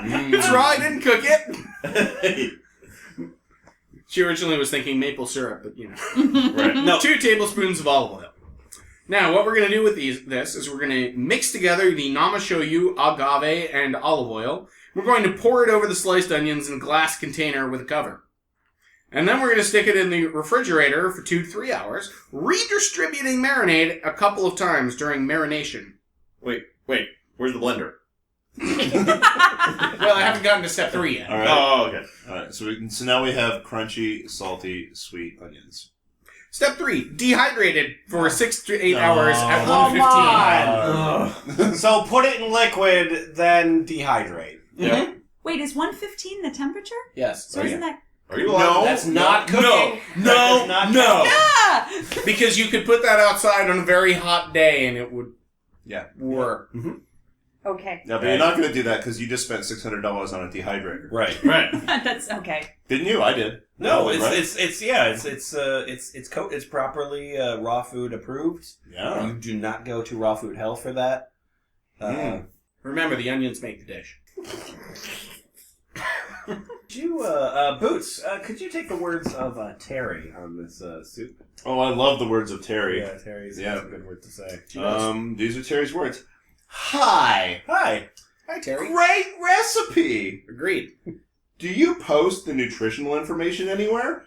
It's raw. I didn't cook it. She originally was thinking maple syrup, but Right. No. 2 tablespoons of olive oil. Now, what we're going to do with this is we're going to mix together the nama shoyu, agave, and olive oil. We're going to pour it over the sliced onions in a glass container with a cover. And then we're going to stick it in the refrigerator for 2 to 3 hours, redistributing marinade a couple of times during marination. Wait. Where's the blender? Well, I haven't gotten to step 3 yet. All right. Oh, okay. All right. So now we have crunchy, salty, sweet onions. Step 3, dehydrated for 6 to 8 hours at Come 115. So put it in liquid, then dehydrate. Yeah. Wait, is 115 the temperature? Yes. So isn't that... Are you allowed? No, that's not cooking. No. Ah! Because you could put that outside on a very hot day and it would work. Mm-hmm. Okay. No, but you're not going to do that because you just spent $600 on a dehydrator. Right. That's okay. Didn't you? I did. No, Probably, right? it's properly raw food approved. Yeah. You do not go to raw food hell for that. Remember, the onions make the dish. Boots, could you take the words of Terry on this soup? Oh, I love the words of Terry. Yeah, Terry's Yeah. a good word to say. These are Terry's words. Hi. Hi. Hi, Terry. Great recipe. Agreed. Do you post the nutritional information anywhere?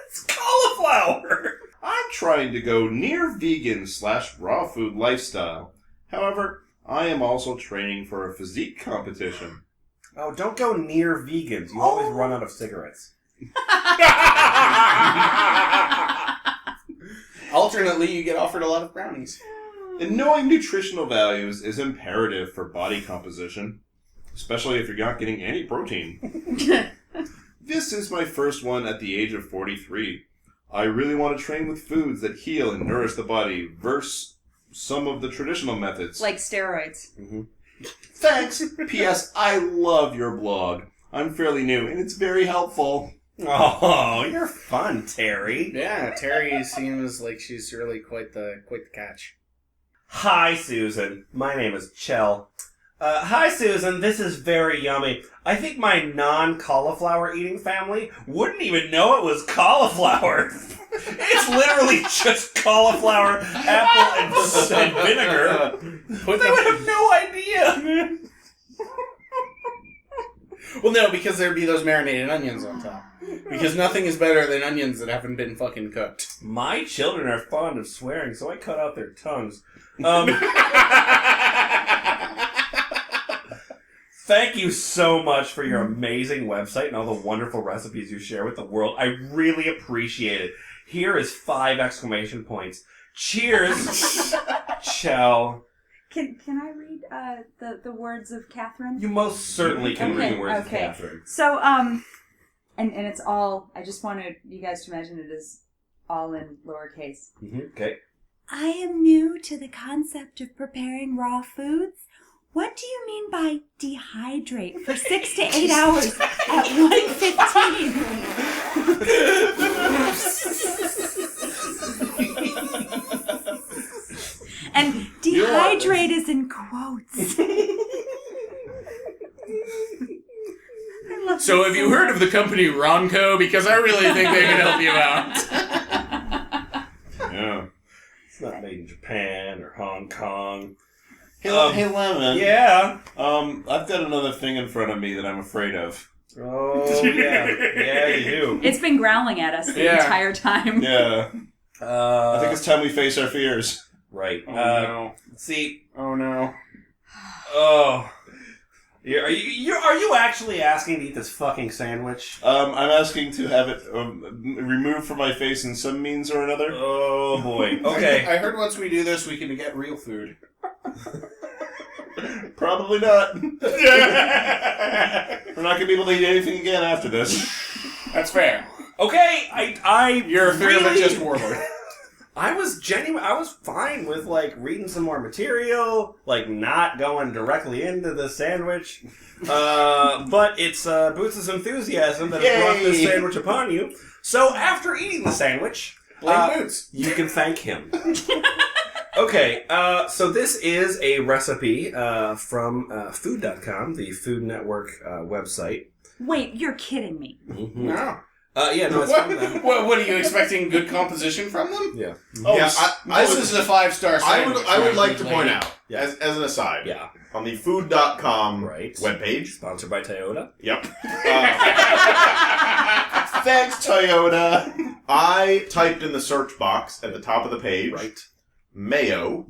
It's cauliflower. I'm trying to go near vegan/raw food lifestyle. However, I am also training for a physique competition. Oh, don't go near vegans. You always run out of cigarettes. Alternately, you get offered a lot of brownies. And knowing nutritional values is imperative for body composition, especially if you're not getting any protein. This is my first one at the age of 43. I really want to train with foods that heal and nourish the body versus some of the traditional methods. Like steroids. Thanks. P.S. I love your blog. I'm fairly new, and it's very helpful. Oh, you're fun, Terry. Yeah, Terry seems like she's really quite the catch. Hi, Susan. My name is Chell. Hi, Susan. This is very yummy. I think my non-cauliflower eating family wouldn't even know it was cauliflower. It's literally just cauliflower, apple, and vinegar. They would have no idea. Well, no, because there'd be those marinated onions on top. Because nothing is better than onions that haven't been fucking cooked. My children are fond of swearing, so I cut out their tongues. Thank you so much for your amazing website and all the wonderful recipes you share with the world. I really appreciate it. Here is 5 exclamation points. Cheers, Chell. Can I read the words of Catherine? You most certainly can read the words of Catherine. So, and it's all, I just wanted you guys to imagine it is all in lowercase. Okay. I am new to the concept of preparing raw foods. What do you mean by dehydrate for 6 to 8 hours at 1:15? And dehydrate is in quotes. So have you heard of the company Ronco? Because I really think they can help you out. Yeah. It's not made in Japan or Hong Kong. Hey, Lemon. Yeah. I've got another thing in front of me that I'm afraid of. Oh, yeah. Yeah, you do. It's been growling at us the entire time. Yeah. I think it's time we face our fears. Right. Oh, no. See. Oh, no. Oh. Are you actually asking to eat this fucking sandwich? I'm asking to have it removed from my face in some means or another. Oh, boy. Okay. I heard once we do this, we can get real food. Probably not. We're not going to be able to eat anything again after this. That's fair. Okay, You're a really, fear-just warlord. I was fine with, like, reading some more material, like, not going directly into the sandwich. But it's Boots' enthusiasm that has brought this sandwich upon you. So, after eating the sandwich, Blame Boots. you can thank him. Okay, so this is a recipe from food.com, the Food Network website. Wait, you're kidding me. Mm-hmm. No. Yeah, no, it's from them. What are you expecting? Good composition from them? Yeah. Oh, Yeah, this is a 5-star sandwich. I would like to lady. point out, Yes. as an aside, Yeah. on the food.com Right. webpage. Sponsored by Toyota. Yep. Thanks, Toyota. I typed in the search box at the top of the page, Right. mayo,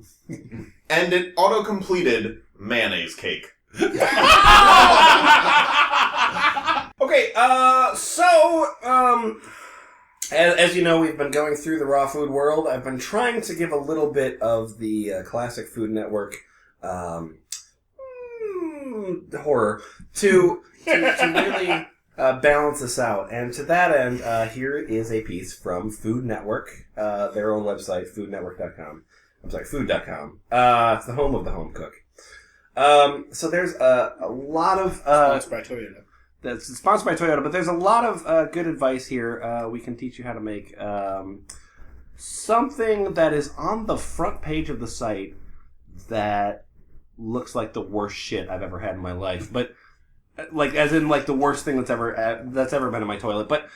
and it auto-completed mayonnaise cake. Okay, as you know, we've been going through the raw food world. I've been trying to give a little bit of the classic Food Network horror to really balance this out. And to that end, here is a piece from Food Network, their own website, foodnetwork.com. I'm sorry, food.com. It's the home of the home cook. So there's a lot of... Sponsored by Toyota. That's sponsored by Toyota, but there's a lot of good advice here. We can teach you how to make something that is on the front page of the site that looks like the worst shit I've ever had in my life. But like, as in like the worst thing that's ever been in my toilet. But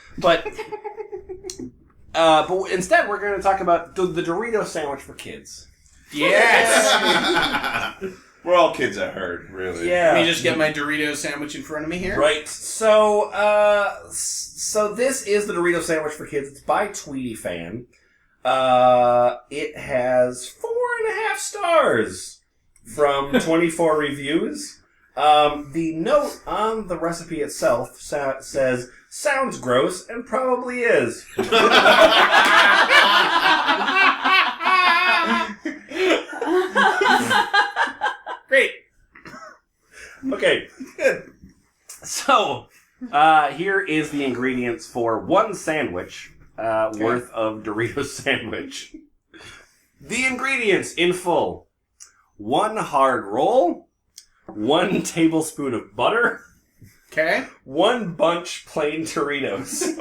instead, we're going to talk about the Dorito sandwich for kids. Yes! We're all kids at heart, really. Yeah. Let me just get my Dorito sandwich in front of me here. Right. So this is the Dorito sandwich for kids. It's by Tweety Fan. It has 4.5 stars from 24 reviews. The note on the recipe itself says, "Sounds gross and probably is." Great. Okay, good. So, here is the ingredients for one sandwich worth of Doritos sandwich. The ingredients in full. 1 hard roll, 1 tablespoon of butter, Okay. 1 bunch plain Doritos.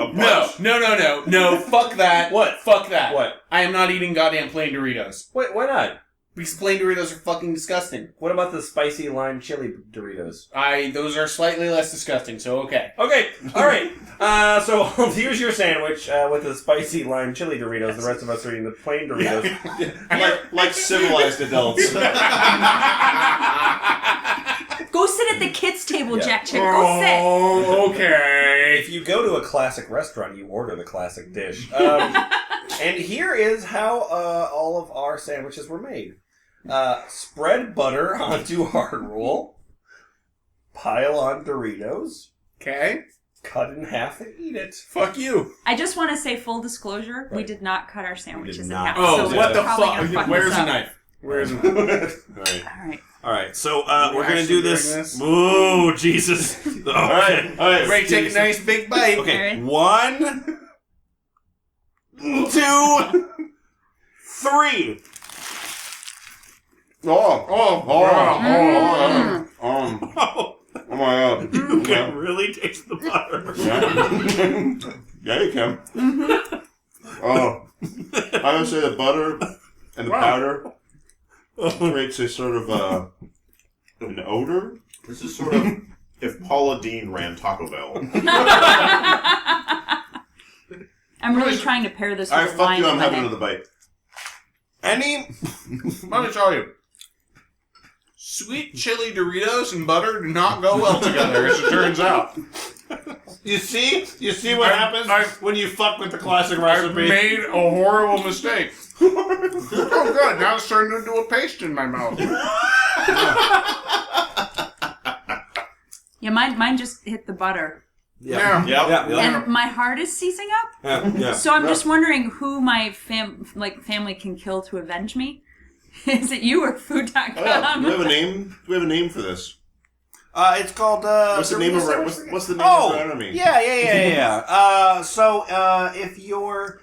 No, fuck that. What? Fuck that. What? I am not eating goddamn plain Doritos. Wait, why not? Because plain Doritos are fucking disgusting. What about the spicy lime chili Doritos? Those are slightly less disgusting, so okay. Okay, alright. So here's your sandwich with the spicy lime chili Doritos. The rest of us are eating the plain Doritos. like civilized adults. Go sit at the kids' table, Yeah. Jack Chick. Go sit. Oh, okay. If you go to a classic restaurant, you order the classic dish. And here is how all of our sandwiches were made. Spread butter onto hard roll. Pile on Doritos. Okay. Cut in half and eat it. Fuck you. I just want to say full disclosure, we did not cut our sandwiches in not. half. Oh, so what we're the probably gonna fuck? fuck Where's this the up. knife? Where's the knife? Alright. Alright, so we're going to actually do doing this. this? Ooh, Jesus. Alright. Ray, take a nice big bite. Okay, Alright. 1, 2, 3. Oh my god. You can really taste the butter. Yeah, you can. Oh, I would say the butter and the powder creates a sort of an odor. This is sort of if Paula Deen ran Taco Bell. I'm really trying to pair this with Alright, a fuck wine you, in I'm my having head. another bite. Let me tell you. Sweet chili Doritos and butter do not go well together, as it turns out. You see what happens when you fuck with the classic recipe? I made a horrible mistake. Oh, good. Now it's turned into a paste in my mouth. Yeah, mine just hit the butter. Yeah. Yeah. And my heart is seizing up. Yeah. So I'm just wondering who my family can kill to avenge me. Is it you or Food.com? Oh, yeah. Do we have a name? Do we have a name for this? It's called, What's the name of our enemy? Yeah. So, if your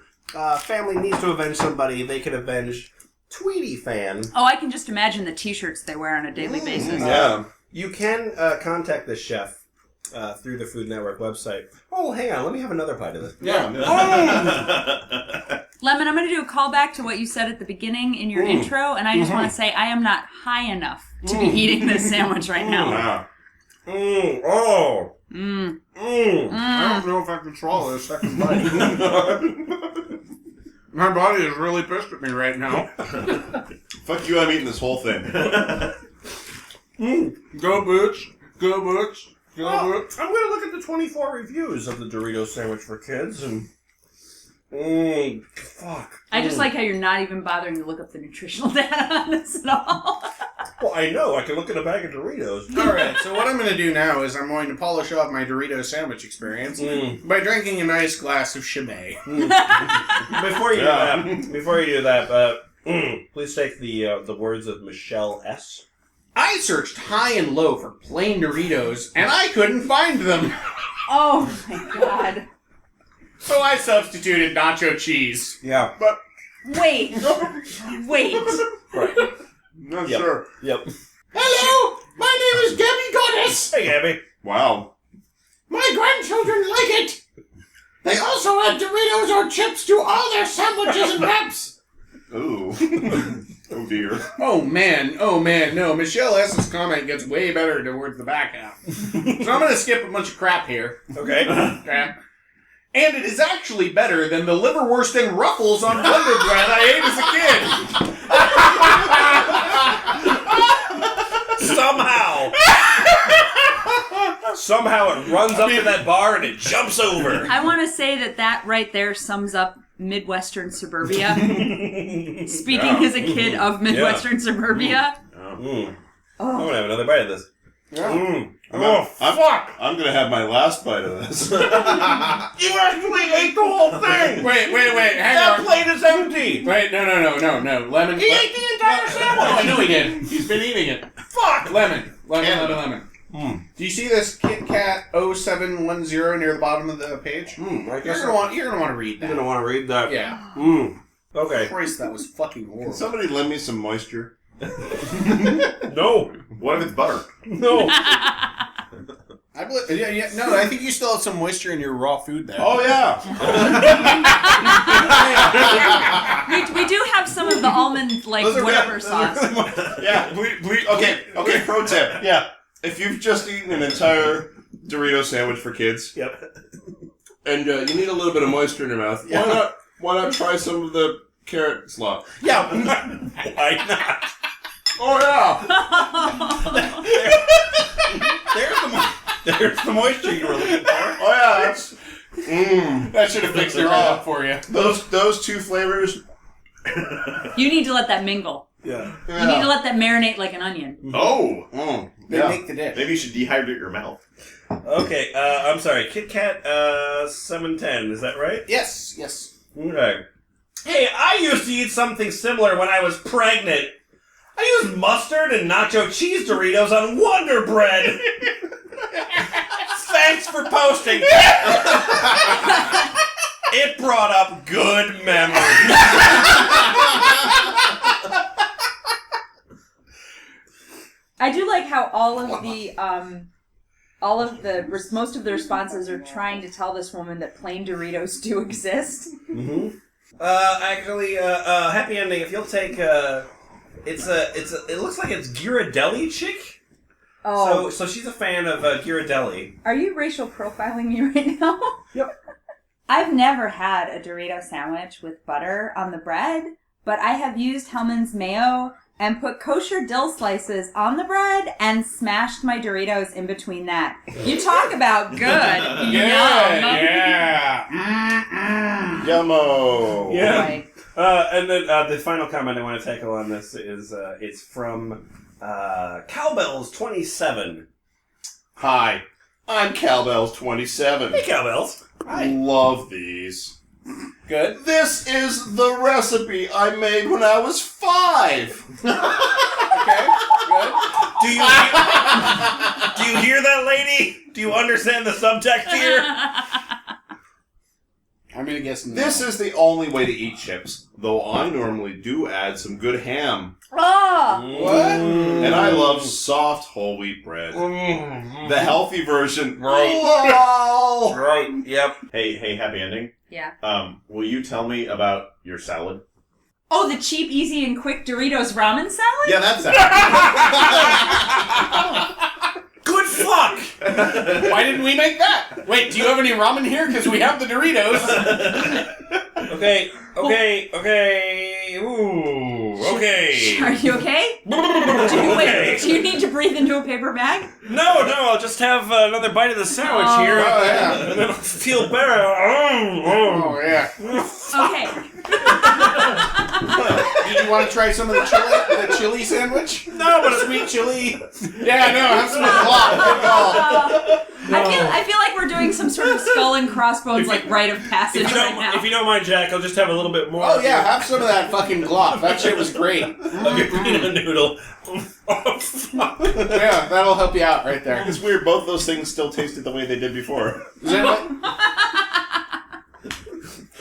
family needs to avenge somebody, they can avenge Tweety Fan. Oh, I can just imagine the t-shirts they wear on a daily basis. Yeah. You can contact the chef through the Food Network website. Oh, hang on. Let me have another bite of this. Yeah. Lemon, I'm going to do a callback to what you said at the beginning in your intro, and I just want to say I am not high enough to be eating this sandwich right now. Wow. I don't know if I can swallow a second bite. My body is really pissed at me right now. Fuck you, I'm eating this whole thing. Go Boots. Go Boots. Go Boots. I'm going to look at the 24 reviews of the Dorito sandwich for kids, and... fuck. I just like how you're not even bothering to look up the nutritional data on this at all. Well, I know. I can look at a bag of Doritos. Alright, so what I'm going to do now is I'm going to polish off my Dorito sandwich experience by drinking a nice glass of Shimmy. Before you do that, please take the words of Michelle S. I searched high and low for plain Doritos, and I couldn't find them. Oh my god. So I substituted nacho cheese. Yeah. But Wait. Right. Not Yep. sure. Yep. Hello, my name is Gabby Goddess. Hey, Gabby. Wow. My grandchildren like it. They also add Doritos or chips to all their sandwiches and wraps. Ooh. Oh dear. oh man, no. Michelle S.'s comment gets way better towards the back half. So I'm gonna skip a bunch of crap here. Okay. Okay. And it is actually better than the liverwurst and ruffles on Wonder Bread I ate as a kid. Somehow it runs up to that bar and it jumps over. I want to say that right there sums up Midwestern suburbia. Speaking as a kid of Midwestern suburbia. I'm going to have another bite of this. Fuck! I'm gonna have my last bite of this. You actually ate the whole thing! Wait, hang That on. plate is empty! Wait, no. Lemon. He ate the entire sandwich! Oh, I know he did. He's been eating it. Fuck! Lemon. Do you see this Kit Kat 0710 near the bottom of the page? I guess You're gonna want to read that. You're going to want to read that. Yeah. Okay. Christ, that was fucking Can horrible. somebody lend me some moisture? No. What if it's butter? No. No, I think you still have some moisture in your raw food there. Oh, yeah. We do have some of the almond, like, Those are whatever good. Those sauce. are really yeah. Okay, pro tip. Yeah. If you've just eaten an entire Dorito sandwich for kids, Yep. and you need a little bit of moisture in your mouth, why not try some of the carrot slop? Yeah. Why not? Oh, yeah. There's the moisture you were looking for. Oh, yeah, that's... That should have fixed it right up for you. Those two flavors... You need to let that mingle. Yeah. You need to let that marinate like an onion. Oh! They make the dish. Maybe you should dehydrate your mouth. Okay, I'm sorry. Kit Kat 710, is that right? Yes. Okay. Hey, I used to eat something similar when I was pregnant. I used mustard and nacho cheese Doritos on Wonder Bread. Thanks for posting. It brought up good memories. I do like how most of the responses are trying to tell this woman that plain Doritos do exist. Mm-hmm. Actually, happy ending. If you'll take, it looks like it's Ghirardelli chick. Oh. So she's a fan of Ghirardelli. Are you racial profiling me right now? Yep. I've never had a Dorito sandwich with butter on the bread, but I have used Hellman's mayo and put kosher dill slices on the bread and smashed my Doritos in between that. You talk about good. Yum. Yeah. Yummo. Yeah. Right. And then the final comment I want to tackle on this is it's from Cowbells 27. Hi, I'm Cowbells 27. Hey, Cowbells. I love these. Good. This is the recipe I made when I was 5. Okay. Good. Do you hear that, lady? Do you understand the subtext here? I'm gonna guess no. This is the only way to eat chips, though I normally do add some good ham. Oh! What? And I love soft whole wheat bread. The healthy version. Right. Lol. Right. Yep. Hey, happy ending. Yeah. Will you tell me about your salad? Oh, the cheap, easy, and quick Doritos ramen salad? Yeah, that's salad. Good fuck! Why didn't we make that? Wait, do you have any ramen here? Because we have the Doritos. Okay. Ooh. Okay. Are you okay? Do you need to breathe into a paper bag? No, I'll just have another bite of the sandwich here. Oh, yeah. And then I'll feel better. Oh, yeah. Okay. Did you want to try some of the chili sandwich? No, but a sweet chili. Yeah, no, have some glop. Good call. I feel like we're doing some sort of skull and crossbones like rite of passage right now. If you don't mind, Jack, I'll just have a little bit more. Oh, yeah, have some of that fucking glop. That shit was great. Of your peanut noodle. Oh, fuck. Yeah, that'll help you out right there. It's weird, both those things still tasted the way they did before. Is that what?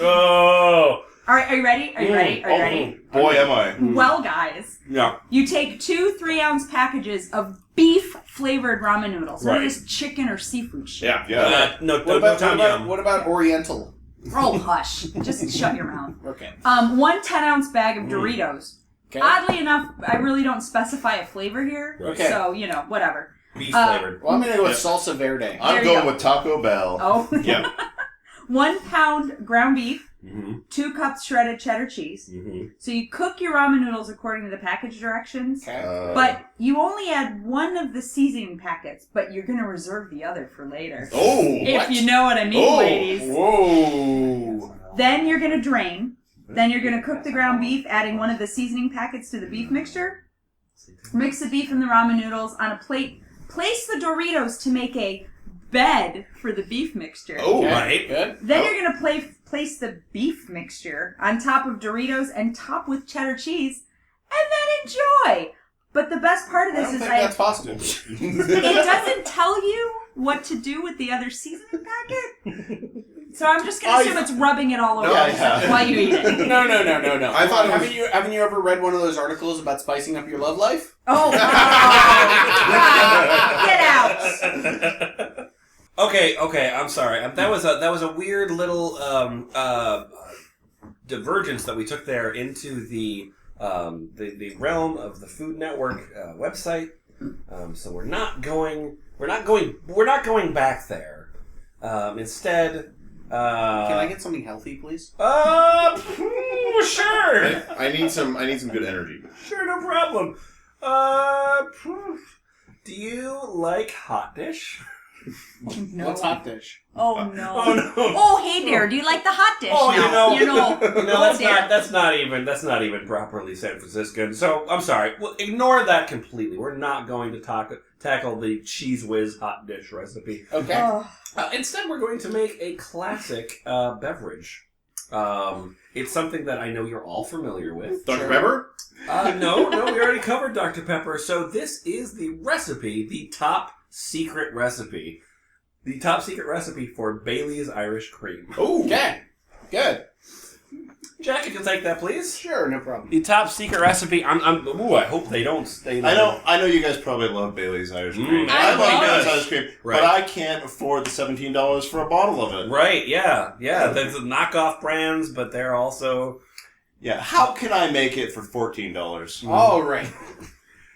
Oh. All right, are you ready? Are you ready? Boy, am I. Well, guys, Yeah. you take 2 3-ounce packages of beef-flavored ramen noodles. None of Right. this chicken or seafood shit. Yeah. No, What about Oriental? Oh, hush. Just shut your mouth. Okay. 1 10-ounce bag of Doritos. Okay. Oddly enough, I really don't specify a flavor here. Okay. So, whatever. Beef flavored. Well, I'm going to go with salsa verde. I'm There you going go. with Taco Bell. Oh. Yeah. 1 pound ground beef. Mm-hmm. 2 cups shredded cheddar cheese. Mm-hmm. So you cook your ramen noodles according to the package directions. Okay. But you only add 1 of the seasoning packets, but you're going to reserve the other for later. Oh, If you know what I mean, ladies. Whoa. Then you're going to drain. Then you're going to cook the ground beef, adding 1 of the seasoning packets to the beef mixture. Mix the beef and the ramen noodles on a plate. Place the Doritos to make a bed for the beef mixture. Oh, Okay, right. Good. Then you're going to place the beef mixture on top of Doritos and top with cheddar cheese, and then enjoy. But the best part of I this don't is think that's possible. it doesn't tell you what to do with the other seasoning packet. So I'm just gonna assume it's rubbing it all over while you eat it. No. I thought haven't you ever read one of those articles about spicing up your love life? Oh, get out! Okay. I'm sorry. That was a weird little divergence that we took there into the realm of the Food Network website. So we're not going back there. Instead, Can I get something healthy, please? Sure. I need some good energy. Sure, no problem. Do you like hot dish? No. What's hot dish? Oh no! Oh no! Oh hey there! Do you like the hot dish? Oh, now? you know, Oh, dear. that's not even properly San Franciscan. So I'm sorry. Well, ignore that completely. We're not going to tackle the cheese whiz hot dish recipe. Okay. Oh. Instead, we're going to make a classic beverage. It's something that I know you're all familiar with. Dr. Pepper? No, we already covered Dr. Pepper. So this is the recipe, the top secret recipe. The top secret recipe for Bailey's Irish Cream. Oh, okay. Good. Jack, if you'll take that, please. Sure, no problem. The top secret recipe. I hope they don't stay there. I know you guys probably love Bailey's Irish Cream. I love love Bailey's it. Irish Cream, Right. but I can't afford the $17 for a bottle of it. Right, yeah. There's knockoff brands, but they're also... Yeah, how can I make it for $14? All right.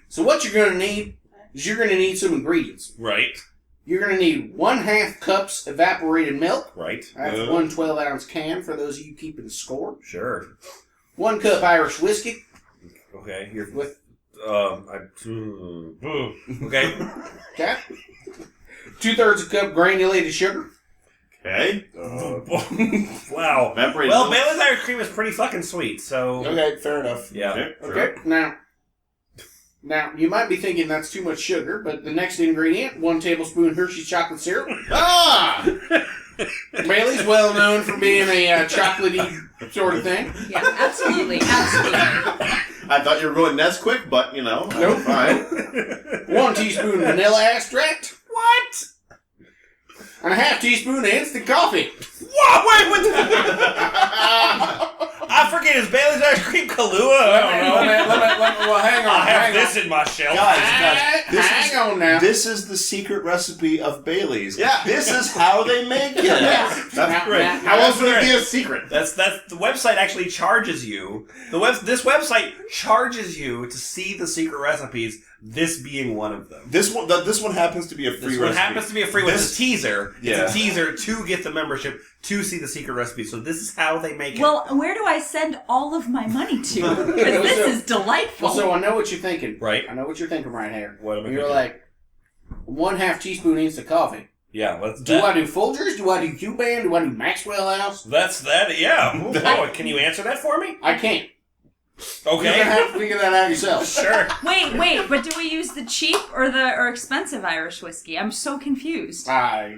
So what you're going to need is you're going to need some ingredients. Right. You're going to need 1/2 cups evaporated milk. Right. That's 1 12-ounce can for those of you keeping score. Sure. 1 cup Irish whiskey. Okay, you're... With Okay. Okay. 2/3 cup granulated sugar. Okay. Wow. Evaporated Well, milk. Bailey's Irish Cream is pretty fucking sweet, so... Okay, fair enough. Yeah. Okay. Okay. Now, you might be thinking that's too much sugar, but the next ingredient, 1 tablespoon Hershey's chocolate syrup. Ah! Bailey's well known for being a chocolatey sort of thing. Yeah, absolutely. I thought you were going Nesquik, but, Nope. fine. 1 teaspoon vanilla extract. What? And 1/2 teaspoon of instant coffee. What? Wait, what the... I forget, is Bailey's Irish Cream Kahlua? I don't know. Well, hang on. I have hang this on. in my shelf. Guys, Hang on now. This is the secret recipe of Bailey's. Yeah. This is how they make it. That's great. now- How else would it be a secret? That's the website actually charges you. This website charges you to see the secret recipes. This being one of them. This one happens to be a free This recipe. one happens to be a free one. It's a teaser. Yeah. It's a teaser to get the membership to see the secret recipe. So this is how they make it. Well, where do I send all of my money to? Because this is delightful. Well, so I know what you're thinking. Right. I know what you're thinking right here. What am I You're thinking? like, 1/2 teaspoon instant coffee. Yeah, let's Do I do Folgers? Do I do Q-Band? Do I do Maxwell House? That's that. Yeah. Oh, can you answer that for me? I can't. You're Okay. gonna have to figure that out yourself. Sure. Wait, but do we use the cheap or expensive Irish whiskey? I'm so confused. Well,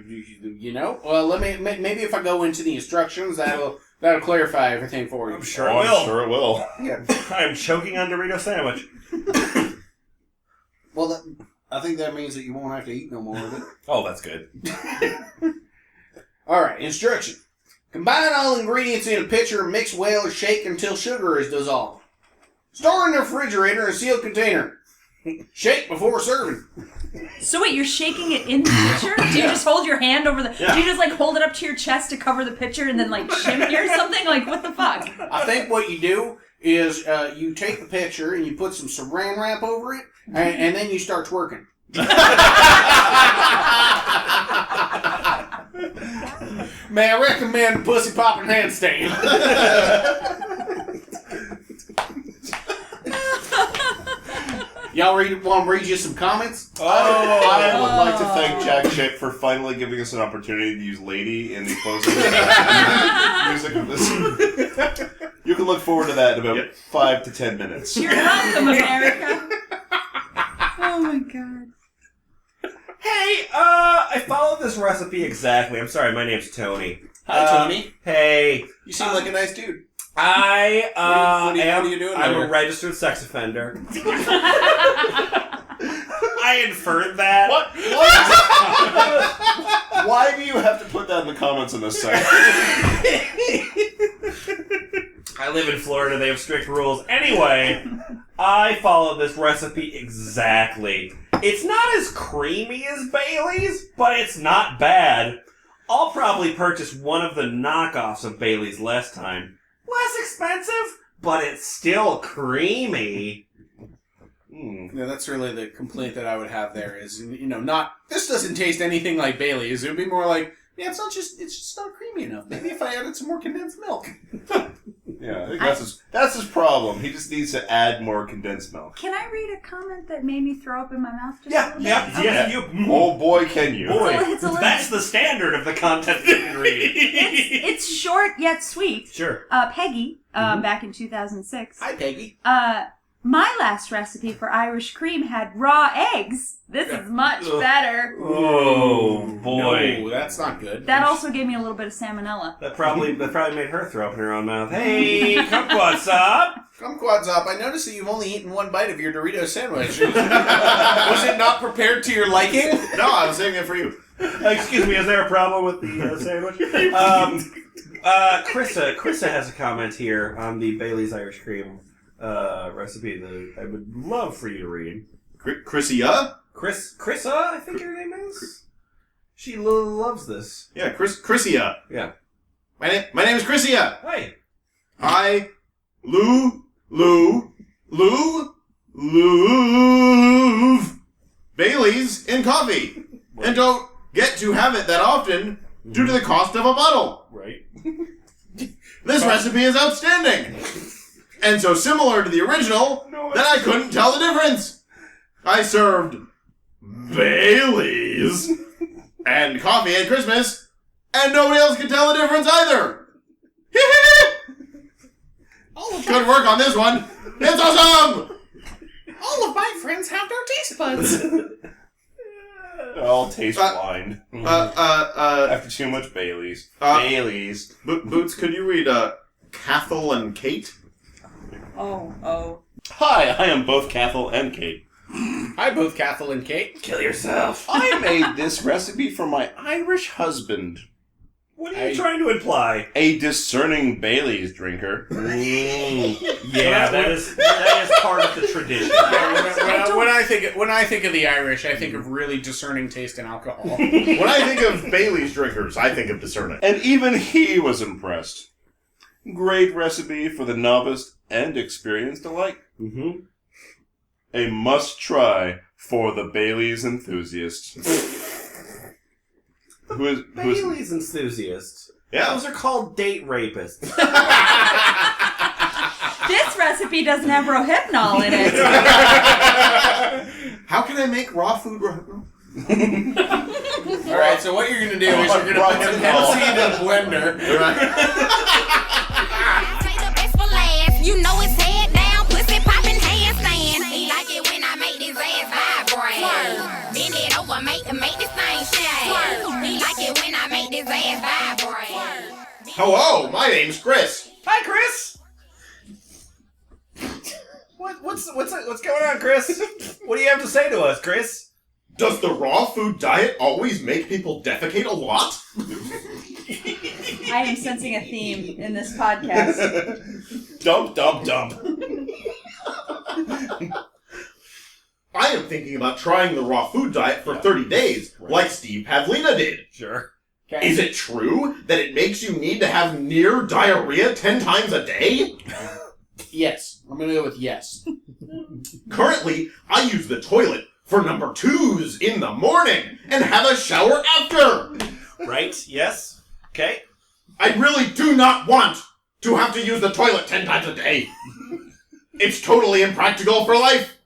maybe if I go into the instructions, that'll clarify everything for you. I'm sure Oh, it will. I'm sure it will. Yeah. I'm choking on Dorito sandwich. Well, I think that means that you won't have to eat no more of it. Oh, that's good. All right, instruction. Combine all ingredients in a pitcher and mix well or shake until sugar is dissolved. Store in the refrigerator in a sealed container. Shake before serving. So wait, you're shaking it in the pitcher? Do you just hold your hand over the... Yeah. Do you just hold it up to your chest to cover the pitcher and then shimmy or something? What the fuck? I think what you do is you take the pitcher and you put some saran wrap over it, and then you start twerking. May I recommend pussy popping handstand? Y'all want to read you some comments? I would like to thank Jack Chick for finally giving us an opportunity to use "Lady" in the closing music of this. You can look forward to that in about 5 to 10 minutes. You're welcome, America. Oh my god. Hey, I followed this recipe exactly. I'm sorry, my name's Tony. Hi, Tony. Hey. You seem like a nice dude. I What are you doing I'm there? a registered sex offender. I inferred that. What? Why do you have to put that in the comments on this site. I live in Florida. They have strict rules. Anyway, I follow this recipe exactly. It's not as creamy as Bailey's, but it's not bad. I'll probably purchase one of the knockoffs of Bailey's last time. Less expensive, but it's still creamy. Yeah, that's really the complaint that I would have there is, not, this doesn't taste anything like Bailey's. It would be more like, yeah, it's just not creamy enough. Maybe if I added some more condensed milk. Yeah, I think that's his problem. He just needs to add more condensed milk. Can I read a comment that made me throw up in my mouth just a Yeah, little bit? yeah, yes, you. Oh boy, can you. Boy, It's a little that's bit- the standard of the content you can read. It's short yet sweet. Sure. Peggy, back in 2006. Hi, Peggy. My last recipe for Irish cream had raw eggs. This is much better. Oh, boy. No, that's not good. That also gave me a little bit of salmonella. That probably made her throw up in her own mouth. Hey, kumquats up! Kumquats up. I noticed that you've only eaten one bite of your Dorito sandwich. Was it not prepared to your liking? No, I was saving it for you. Excuse me, is there a problem with the sandwich? Krissa has a comment here on the Bailey's Irish Cream recipe that I would love for you to read. Chrissia? Krissa, I think her name is? She loves this. Yeah, Chrissia. Yeah. My name is Chrissia. Hey. I love Bailey's in coffee. And don't get to have it that often due to the cost of a bottle. Right. This recipe is outstanding. And so similar to the original that I couldn't tell the difference. I served Bailey's and coffee at Christmas, and nobody else could tell the difference either. Good work on this one. It's awesome! All of my friends have no taste buds. All taste blind. After too much Bailey's. Bailey's. Boots, could you read Cathal and Kate? Oh. Hi, I am both Cathal and Kate. Hi, both Cathal and Kate. Kill yourself. I made this recipe for my Irish husband. What are you trying to imply? A discerning Bailey's drinker. Yeah, that is part of the tradition. When I think of the Irish, I think of really discerning taste in alcohol. When I think of Bailey's drinkers, I think of discerning. And even he was impressed. Great recipe for the novice and experienced alike. Mm-hmm. A must-try for the Bailey's enthusiast. Bailey's enthusiasts. Yeah. Those are called date rapists. This recipe doesn't have rohypnol in it. How can I make raw food rohypnol? Alright, so what you're going to do is you're going to put some hemp seed in a blender. Take the best for last. You know it's head down, pussy popping handstand. He like it when I make this ass vibrate. Bend it over, make this thing shake. He like it when I make this ass vibrate. Hello, my name's Chris. Hi, Chris. What's going on, Chris? What do you have to say to us, Chris? Does the raw food diet always make people defecate a lot? I am sensing a theme in this podcast. Dump. I am thinking about trying the raw food diet for 30 days, like Steve Pavlina did. Sure. Is it true that it makes you need to have near diarrhea 10 times a day? Yes. I'm going to go with yes. Currently, I use the toilet for number 2s in the morning and have a shower after. Right? Yes. Okay. I really do not want to have to use the toilet 10 times a day. It's totally impractical for life.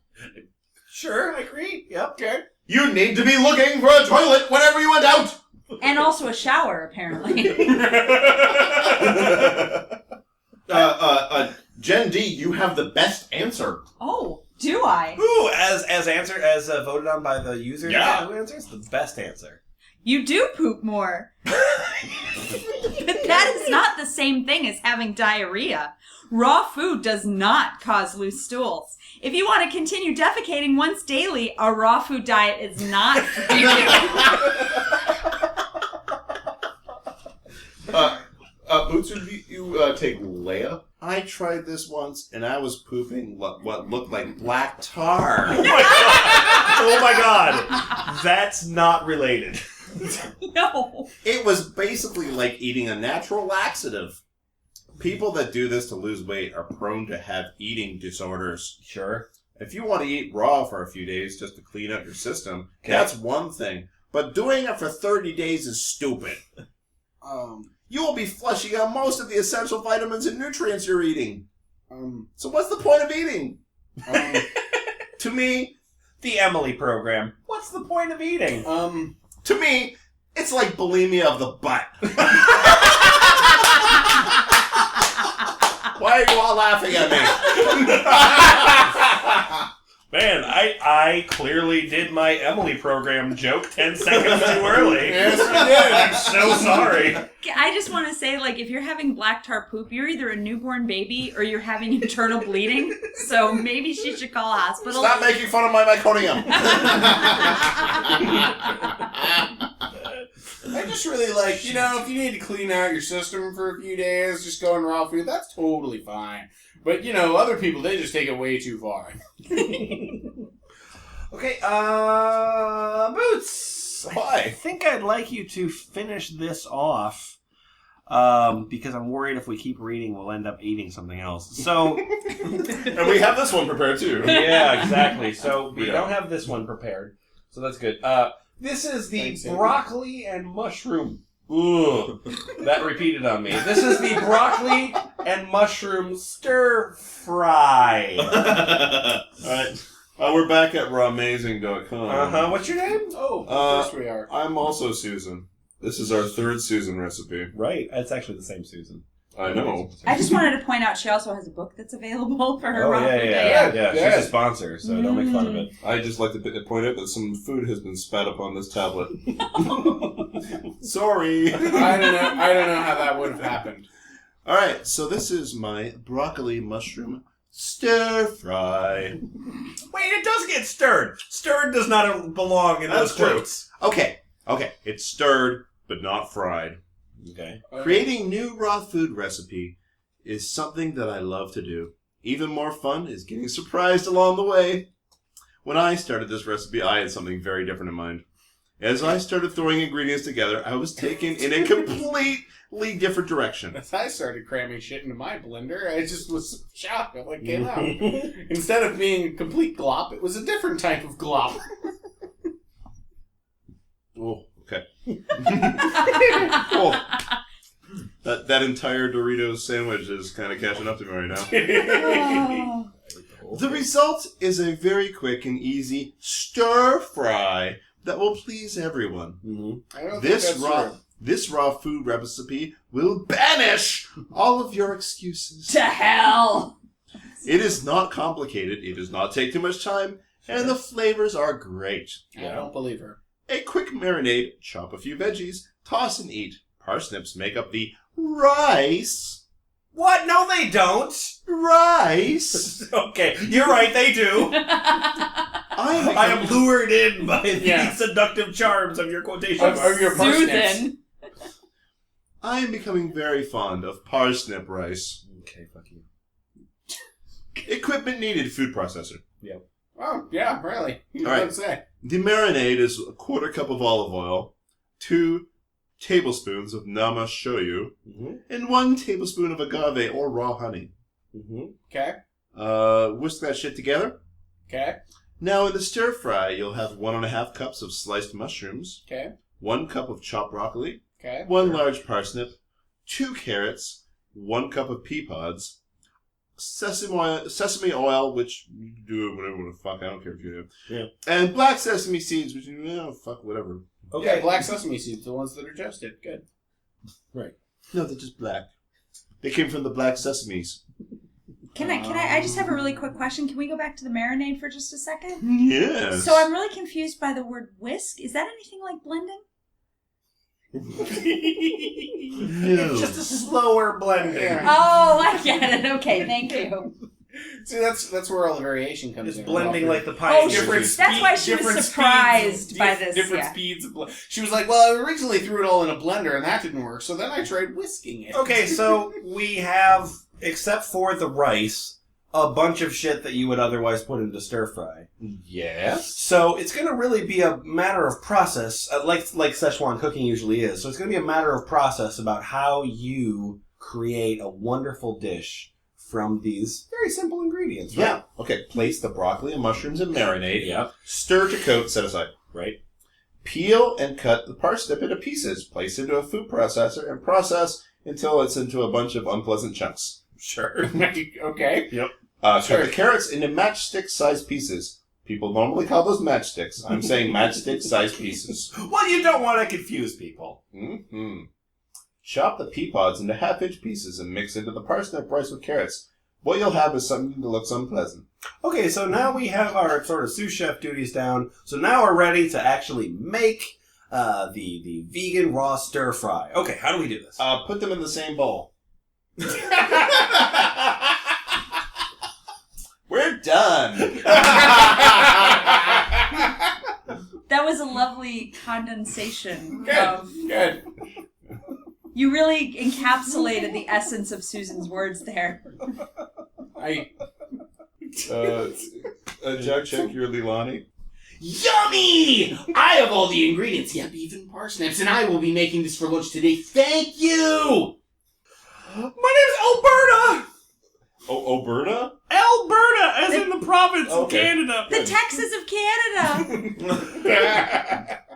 Sure, I agree. Yep. Okay. You need to be looking for a toilet whenever you went out. And also a shower, apparently. Jen D, you have the best answer. Oh, do I? Ooh, as voted on by the user. Yeah. Who answers the best answer? You do poop more. But that is not the same thing as having diarrhea. Raw food does not cause loose stools. If you want to continue defecating once daily, a raw food diet is not for you. Boots, would you take Leia? I tried this once, and I was pooping what looked like black tar. Oh my god. That's not related. No. It was basically like eating a natural laxative. People that do this to lose weight are prone to have eating disorders. Sure. If you want to eat raw for a few days just to clean up your system, that's one thing. But doing it for 30 days is stupid. You will be flushing out most of the essential vitamins and nutrients you're eating. So what's the point of eating? To me, The Emily program. What's the point of eating? to me, it's like bulimia of the butt. Why are you all laughing at me? Man, I clearly did my Emily program joke 10 seconds too early. Yes, we did. I'm so sorry. I just want to say, like, if you're having black tar poop, you're either a newborn baby or you're having internal bleeding. So maybe she should call a hospital. Stop making fun of my meconium. I just really like, if you need to clean out your system for a few days, just going raw food, that's totally fine. But, other people, they just take it way too far. Okay, Boots. I think I'd like you to finish this off. Because I'm worried if we keep reading, we'll end up eating something else. So, And we have this one prepared too. yeah, exactly. So we don't have this one prepared. So that's good. This is the broccoli and mushroom. Ooh, that repeated on me. This is the broccoli and mushroom stir fry. Alright. We're back at rawamazing.com. What's your name? Oh, of course we are. I'm also Susan. This is our third Susan recipe. Right. It's actually the same Susan. I know. I just wanted to point out she also has a book that's available for her Oh, raw food day. yeah. She's a sponsor, so don't make fun of it. I just like to point out that some food has been spat upon this tablet. Sorry. I don't know how that would have happened. Alright, so this is my broccoli mushroom stir fry. Wait, it does get stirred. Stirred does not belong in those quotes. Okay. It's stirred, but not fried. Okay. Creating new raw food recipe is something that I love to do. Even more fun is getting surprised along the way. When I started this recipe, I had something very different in mind. As I started throwing ingredients together, I was taken in a completely different direction. As I started cramming shit into my blender, I just was shocked at what came out. Instead of being a complete glop, it was a different type of glop. Oh, okay. Oh, that entire Doritos sandwich is kind of catching up to me right now. The result is a very quick and easy stir fry that will please everyone. I don't think that's true. This raw food recipe will banish all of your excuses. To hell! It is not complicated, it does not take too much time, and the flavors are great. I don't believe her. A quick marinade, chop a few veggies, toss and eat. Parsnips make up the rice. What? No, they don't. Rice. Okay, you're right, they do. I am lured in by the seductive charms of your quotations. Of your parsnips. Susan. I am becoming very fond of parsnip rice. Okay, fuck you. Equipment needed, food processor. Yep. Oh, yeah, really. You All right. don't say. The marinade is a 1/4 cup of olive oil, 2 tablespoons of nama shoyu, and 1 tablespoon of agave or raw honey. Okay. Whisk that shit together. Okay. Now in the stir fry, you'll have 1.5 cups of sliced mushrooms, Okay. 1 cup of chopped broccoli, Okay. 1 large parsnip, 2 carrots, 1 cup of pea pods, sesame oil, which you can do whatever the fuck, I don't care if you do. Yeah. And black sesame seeds, which fuck whatever. Okay. Yeah, black sesame seeds, the ones that are toasted. Good. Right. No, they're just black. They came from the black sesames. Can I just have a really quick question. Can we go back to the marinade for just a second? Yes. So I'm really confused by the word whisk. Is that anything like blending? It's just a slower blending. Oh, I get it. Okay, thank you. See, that's where all the variation comes It's in. blending like the pie. Oh, that's why she was surprised by this. Different speeds. She was like, well, I originally threw it all in a blender and that didn't work, so then I tried whisking it. Okay, so we have, except for the rice, a bunch of shit that you would otherwise put into stir fry. Yes. So it's going to really be a matter of process, like Szechuan cooking usually is. So it's going to be a matter of process about how you create a wonderful dish from these very simple ingredients. Right? Yeah. Okay. Place the broccoli and mushrooms and marinade. Yep. Stir to coat. Set aside. Right. Peel and cut the parsnip into pieces. Place into a food processor and process until it's into a bunch of unpleasant chunks. Sure. Okay. Yep. Cut the carrots into matchstick-sized pieces. People normally call those matchsticks. I'm saying matchstick-sized pieces. Well, you don't want to confuse people. Mm-hmm. Chop the pea pods into half-inch pieces and mix into the parsnip rice with carrots. What you'll have is something that looks unpleasant. Okay, so now we have our sort of sous chef duties down. So now we're ready to actually make the vegan raw stir fry. Okay, how do we do this? Put them in the same bowl. We're done. That was a lovely condensation of... Good. You really encapsulated the essence of Susan's words there. Jack, check your Lilani. Yummy! I have all the ingredients. Yeah, beef and parsnips, and I will be making this for lunch today. Thank you! My name's Alberta! Oh, Alberta? Alberta, as in the province of Okay. Canada. The Texas of Canada.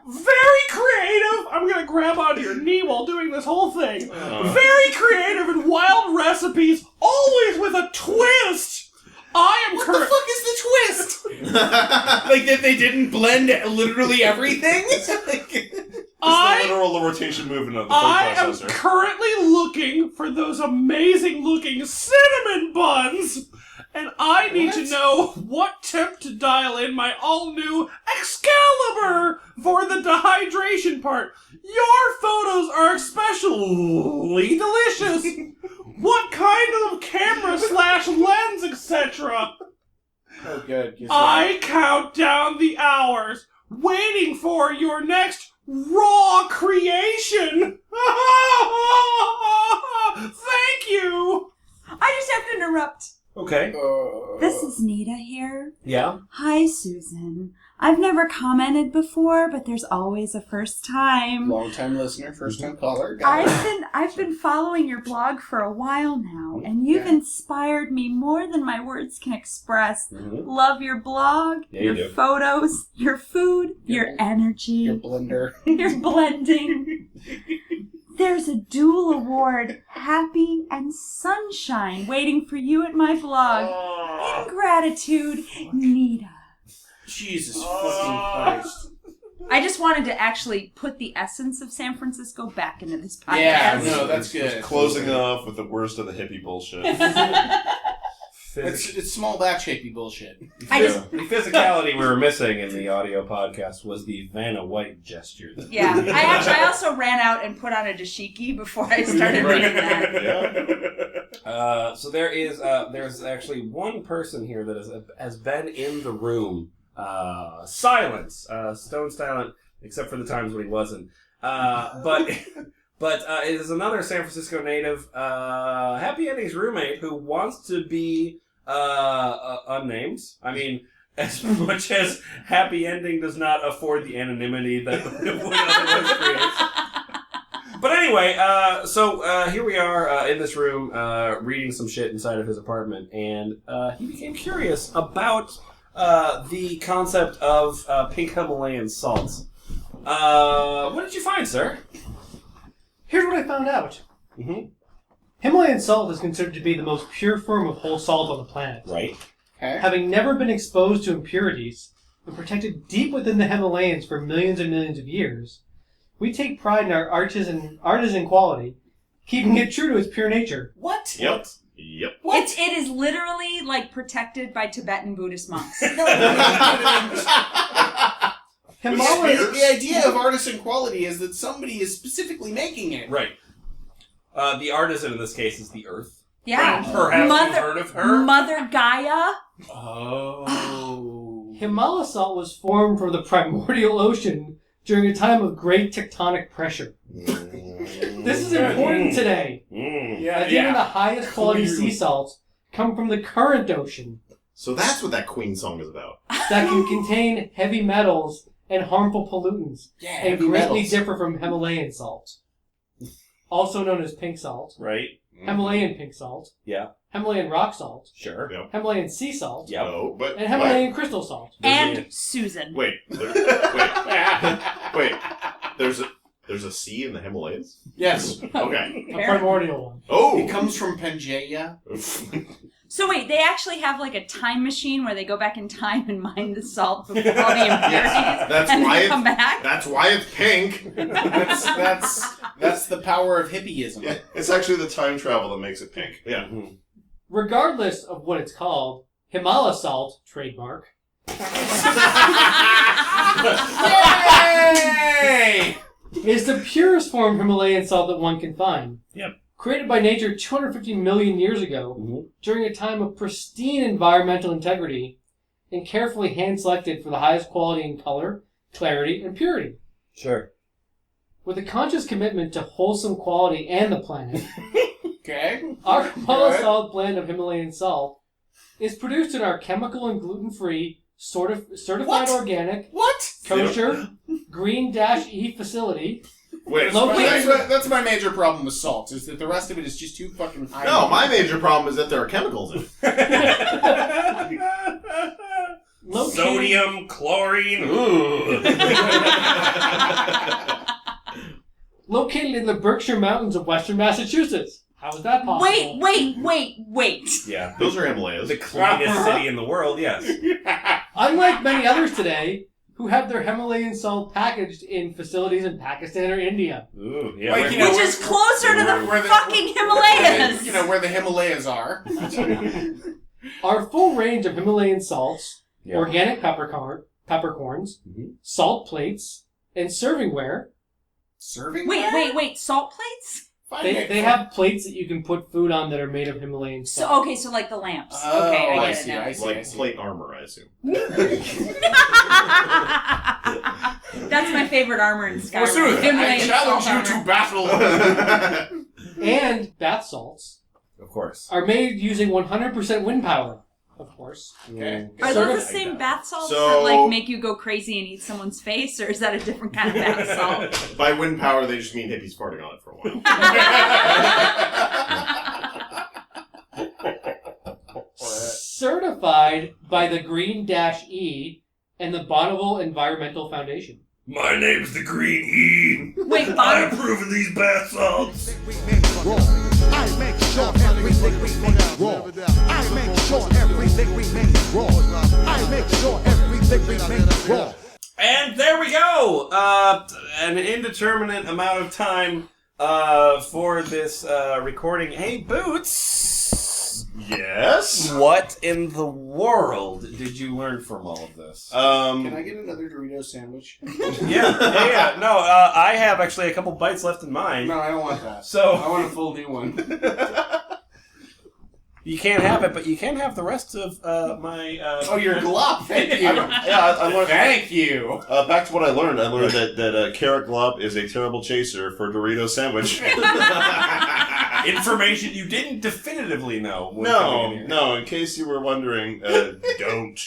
Very creative. I'm going to grab onto your knee while doing this whole thing. Very creative and wild recipes, always with a twist. I am What the fuck is the twist? Like that they didn't blend literally everything? It's the literal rotation movement of the food I am processor. currently looking for those amazing looking cinnamon buns, and I need to know what temp to dial in my all new Excalibur for the dehydration part. Your photos are especially delicious. What kind of camera / lens, etc.? Oh, good. I count down the hours, waiting for your next raw creation. Thank you. I just have to interrupt. Okay. This is Nita here. Yeah? Hi, Susan. I've never commented before, but there's always a first time. Long-time listener, first-time caller. Got it. I've been following your blog for a while now, and you've inspired me more than my words can express. Mhm. Love your blog, Yeah, you your do. photos, your food, your energy, Your blender. your blending. There's a dual award, Happy and Sunshine, waiting for you at my blog. In gratitude, Nita. Jesus fucking Christ. I just wanted to actually put the essence of San Francisco back into this podcast. Yeah, no, that's good. Closing off with the worst of the hippie bullshit. It's small batch hippie bullshit. The physicality we were missing in the audio podcast was the Vanna White gesture. Yeah, I also ran out and put on a dashiki before I started reading that. So there's actually one person here that has been in the room. Silence, stone silent, except for the times when he wasn't. But it is another San Francisco native, Happy Ending's roommate, who wants to be unnamed. I mean, as much as Happy Ending does not afford the anonymity that would otherwise create. But anyway, so here we are in this room reading some shit inside of his apartment, and he became curious about the concept of pink Himalayan salt. What did you find, sir? Here's what I found out. Mm-hmm. Himalayan salt is considered to be the most pure form of whole salt on the planet. Right. Okay. Having never been exposed to impurities and protected deep within the Himalayas for millions and millions of years, we take pride in our artisan quality, keeping it true to its pure nature. What? Yep. It is literally like protected by Tibetan Buddhist monks. The idea of artisan quality is that somebody is specifically making it. Right. The artisan in this case is the earth. Yeah. Perhaps you've heard of her? Mother Gaia. Oh. Himala salt was formed from the primordial ocean during a time of great tectonic pressure. This is important today, as even the highest quality sea salts come from the current ocean. So that's what that Queen song is about. That can contain heavy metals and harmful pollutants, and greatly differ from Himalayan salt, also known as pink salt. Right. Himalayan pink salt. Yeah. Himalayan rock salt. Sure. Yep. Himalayan sea salt. Yep. No, but And Himalayan crystal salt. And Susan. Wait. There's a sea in the Himalayas? Yes. Okay. A primordial one. Oh! It comes from Pangaea. So wait, they actually have like a time machine where they go back in time and mine the salt before all the impurities, That's and why then come back. That's why it's pink. That's the power of hippieism. Yeah, it's actually the time travel that makes it pink. Yeah. Regardless of what it's called, Himala salt, trademark, Yay! is the purest form of Himalayan salt that one can find. Yep. Created by nature 250 million years ago, during a time of pristine environmental integrity, and carefully hand-selected for the highest quality in color, clarity, and purity. Sure. With a conscious commitment to wholesome quality and the planet, Okay. our Himala salt blend of Himalayan salt is produced in our chemical and gluten-free, certified organic, kosher, green-E facility. Wait, That's my major problem with salt, is that the rest of it is just too fucking high. No, my major problem is that there are chemicals in it. Sodium, chlorine. Located in the Berkshire Mountains of western Massachusetts. How is that possible? Wait. Yeah. Those are Himalayas. The cleanest city in the world, yes. Unlike many others today, who have their Himalayan salt packaged in facilities in Pakistan or India. Ooh, yeah. Like, Which is closer to the fucking Himalayas. You know, where the Himalayas are. Our full range of Himalayan salts, organic peppercorns, salt plates, and servingware. Wait, salt plates? They have plates that you can put food on that are made of Himalayan salt. So, okay, so like the lamps. Okay, I get it now. Like plate armor, I assume. That's my favorite armor in Skyrim. Forsooth, I Himalayan challenge salt you to armor. battle. And bath salts Of course. are made using 100% wind power, of course. Okay. Are those the same bath salts that like make you go crazy and eat someone's face, or is that a different kind of bath salt? By wind power, they just mean hippies farting on it for a while. Certified by the Green-E and the Bonneville Environmental Foundation. My name's the Green E. Wait, I approve of these bath salts. I make sure everything remains raw. I make sure everything remains raw. I make sure everything remains raw. And there we go. An indeterminate amount of time for this recording. Hey, Boots. Yes? What in the world did you learn from all of this? Can I get another Dorito sandwich? Yeah. No, I have actually a couple bites left in mine. No, I don't want that. So I want a full new one. You can't have it, but you can have the rest of my... oh, your glop. Thank you. I learned. Thank you. Back to what I learned. I learned that carrot glop is a terrible chaser for Dorito sandwich. Information you didn't definitively know. No. In case you were wondering, don't.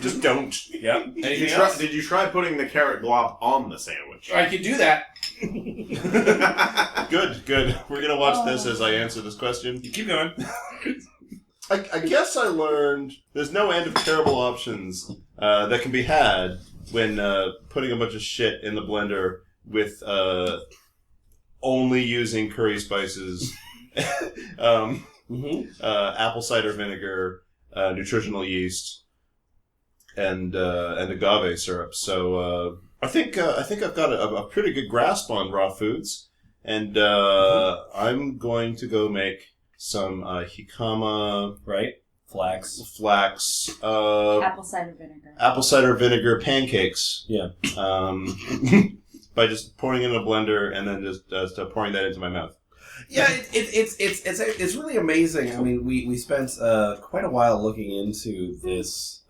Just don't. Yep. Did you try putting the carrot glop on the sandwich? I could do that. Good. We're gonna watch this as I answer this question. You keep going. I guess I learned there's no end of terrible options that can be had when putting a bunch of shit in the blender with only using curry spices, apple cider vinegar, nutritional yeast, and agave syrup. So I think I've got a pretty good grasp on raw foods, and I'm going to go make some hikama, right? Flax, apple cider vinegar pancakes. Yeah. By just pouring it in a blender and then just pouring that into my mouth. Yeah, it's really amazing. I mean, we spent quite a while looking into this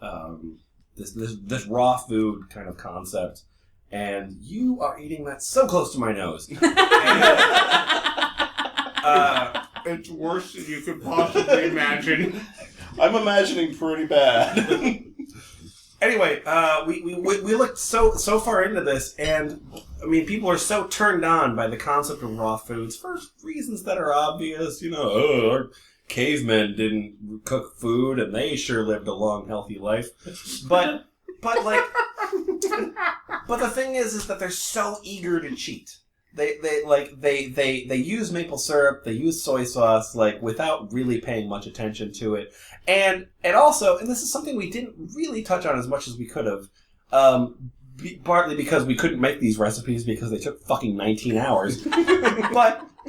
this raw food kind of concept, and you are eating that so close to my nose. It's worse than you could possibly imagine. I'm imagining pretty bad. Anyway, we looked so far into this, and I mean, people are so turned on by the concept of raw foods for reasons that are obvious. You know, our cavemen didn't cook food, and they sure lived a long, healthy life. But the thing is that they're so eager to cheat. They use maple syrup, they use soy sauce, like, without really paying much attention to it. And also, and this is something we didn't really touch on as much as we could have, partly because we couldn't make these recipes because they took fucking 19 hours.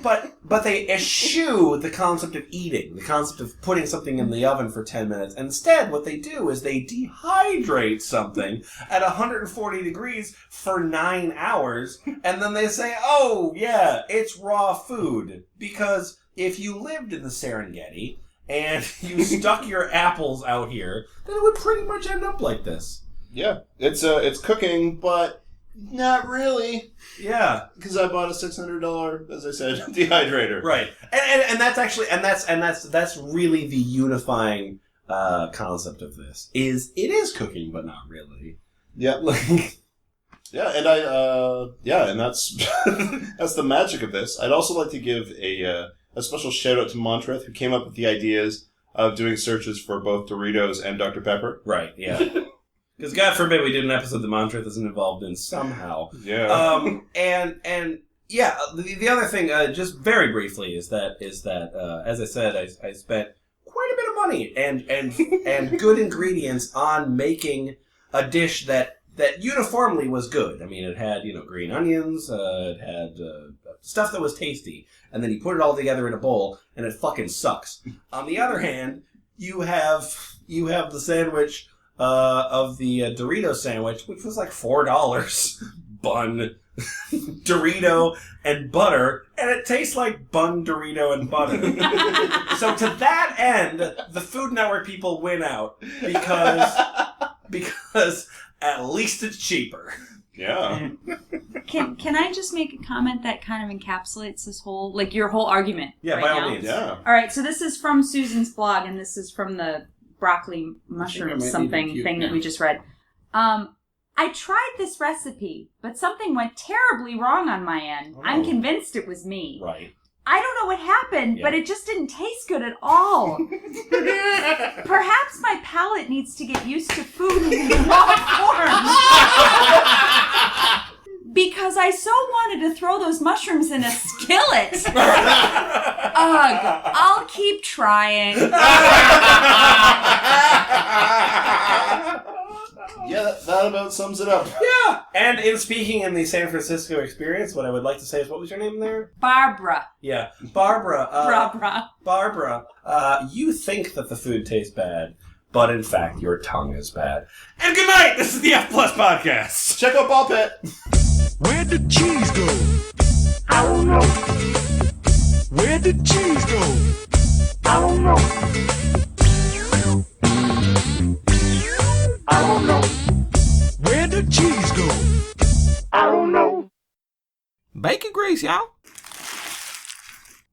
But they eschew the concept of eating, the concept of putting something in the oven for 10 minutes. Instead, what they do is they dehydrate something at 140 degrees for 9 hours, and then they say, oh, yeah, it's raw food. Because if you lived in the Serengeti and you stuck your apples out here, then it would pretty much end up like this. Yeah, it's cooking, but not really. Yeah, because I bought a $600, as I said, dehydrator. Right, and that's actually that's really the unifying concept of this. It is cooking, but not really. Yeah, yeah, and that's that's the magic of this. I'd also like to give a special shout out to Montreth, who came up with the ideas of doing searches for both Doritos and Dr. Pepper. Right. Yeah. Because God forbid we did an episode that Montreth isn't involved in somehow. Yeah. And yeah, the other thing, just very briefly, is that as I said, I spent quite a bit of money and good ingredients on making a dish that uniformly was good. I mean, it had, green onions, it had stuff that was tasty, and then you put it all together in a bowl, and it fucking sucks. On the other hand, you have the sandwich of the Dorito sandwich, which was like $4. Bun, Dorito, and butter, and it tastes like bun, Dorito, and butter. So to that end, the Food Network people win out because at least it's cheaper. Yeah. Can I just make a comment that kind of encapsulates this whole, like, your whole argument? Yeah, right by now? all means. Yeah. All right, so this is from Susan's blog, and this is from the broccoli mushroom something thing that we just read. I tried this recipe, but something went terribly wrong on my end. Oh. I'm convinced it was me. Right. I don't know what happened, but it just didn't taste good at all. Perhaps my palate needs to get used to food in raw form. Because I so wanted to throw those mushrooms in a skillet. Ugh, I'll keep trying. Yeah, that about sums it up. Yeah. And in speaking in the San Francisco experience, what I would like to say is, what was your name there? Barbara. Yeah. Barbara. Barbara. You think that the food tastes bad, but in fact, your tongue is bad. And good night! This is the F Plus Podcast. Check out Ball Pit. Where'd the cheese go? I don't know. Where'd the cheese go? I don't know. I don't know. Where'd the cheese go? I don't know. Bacon grease, y'all.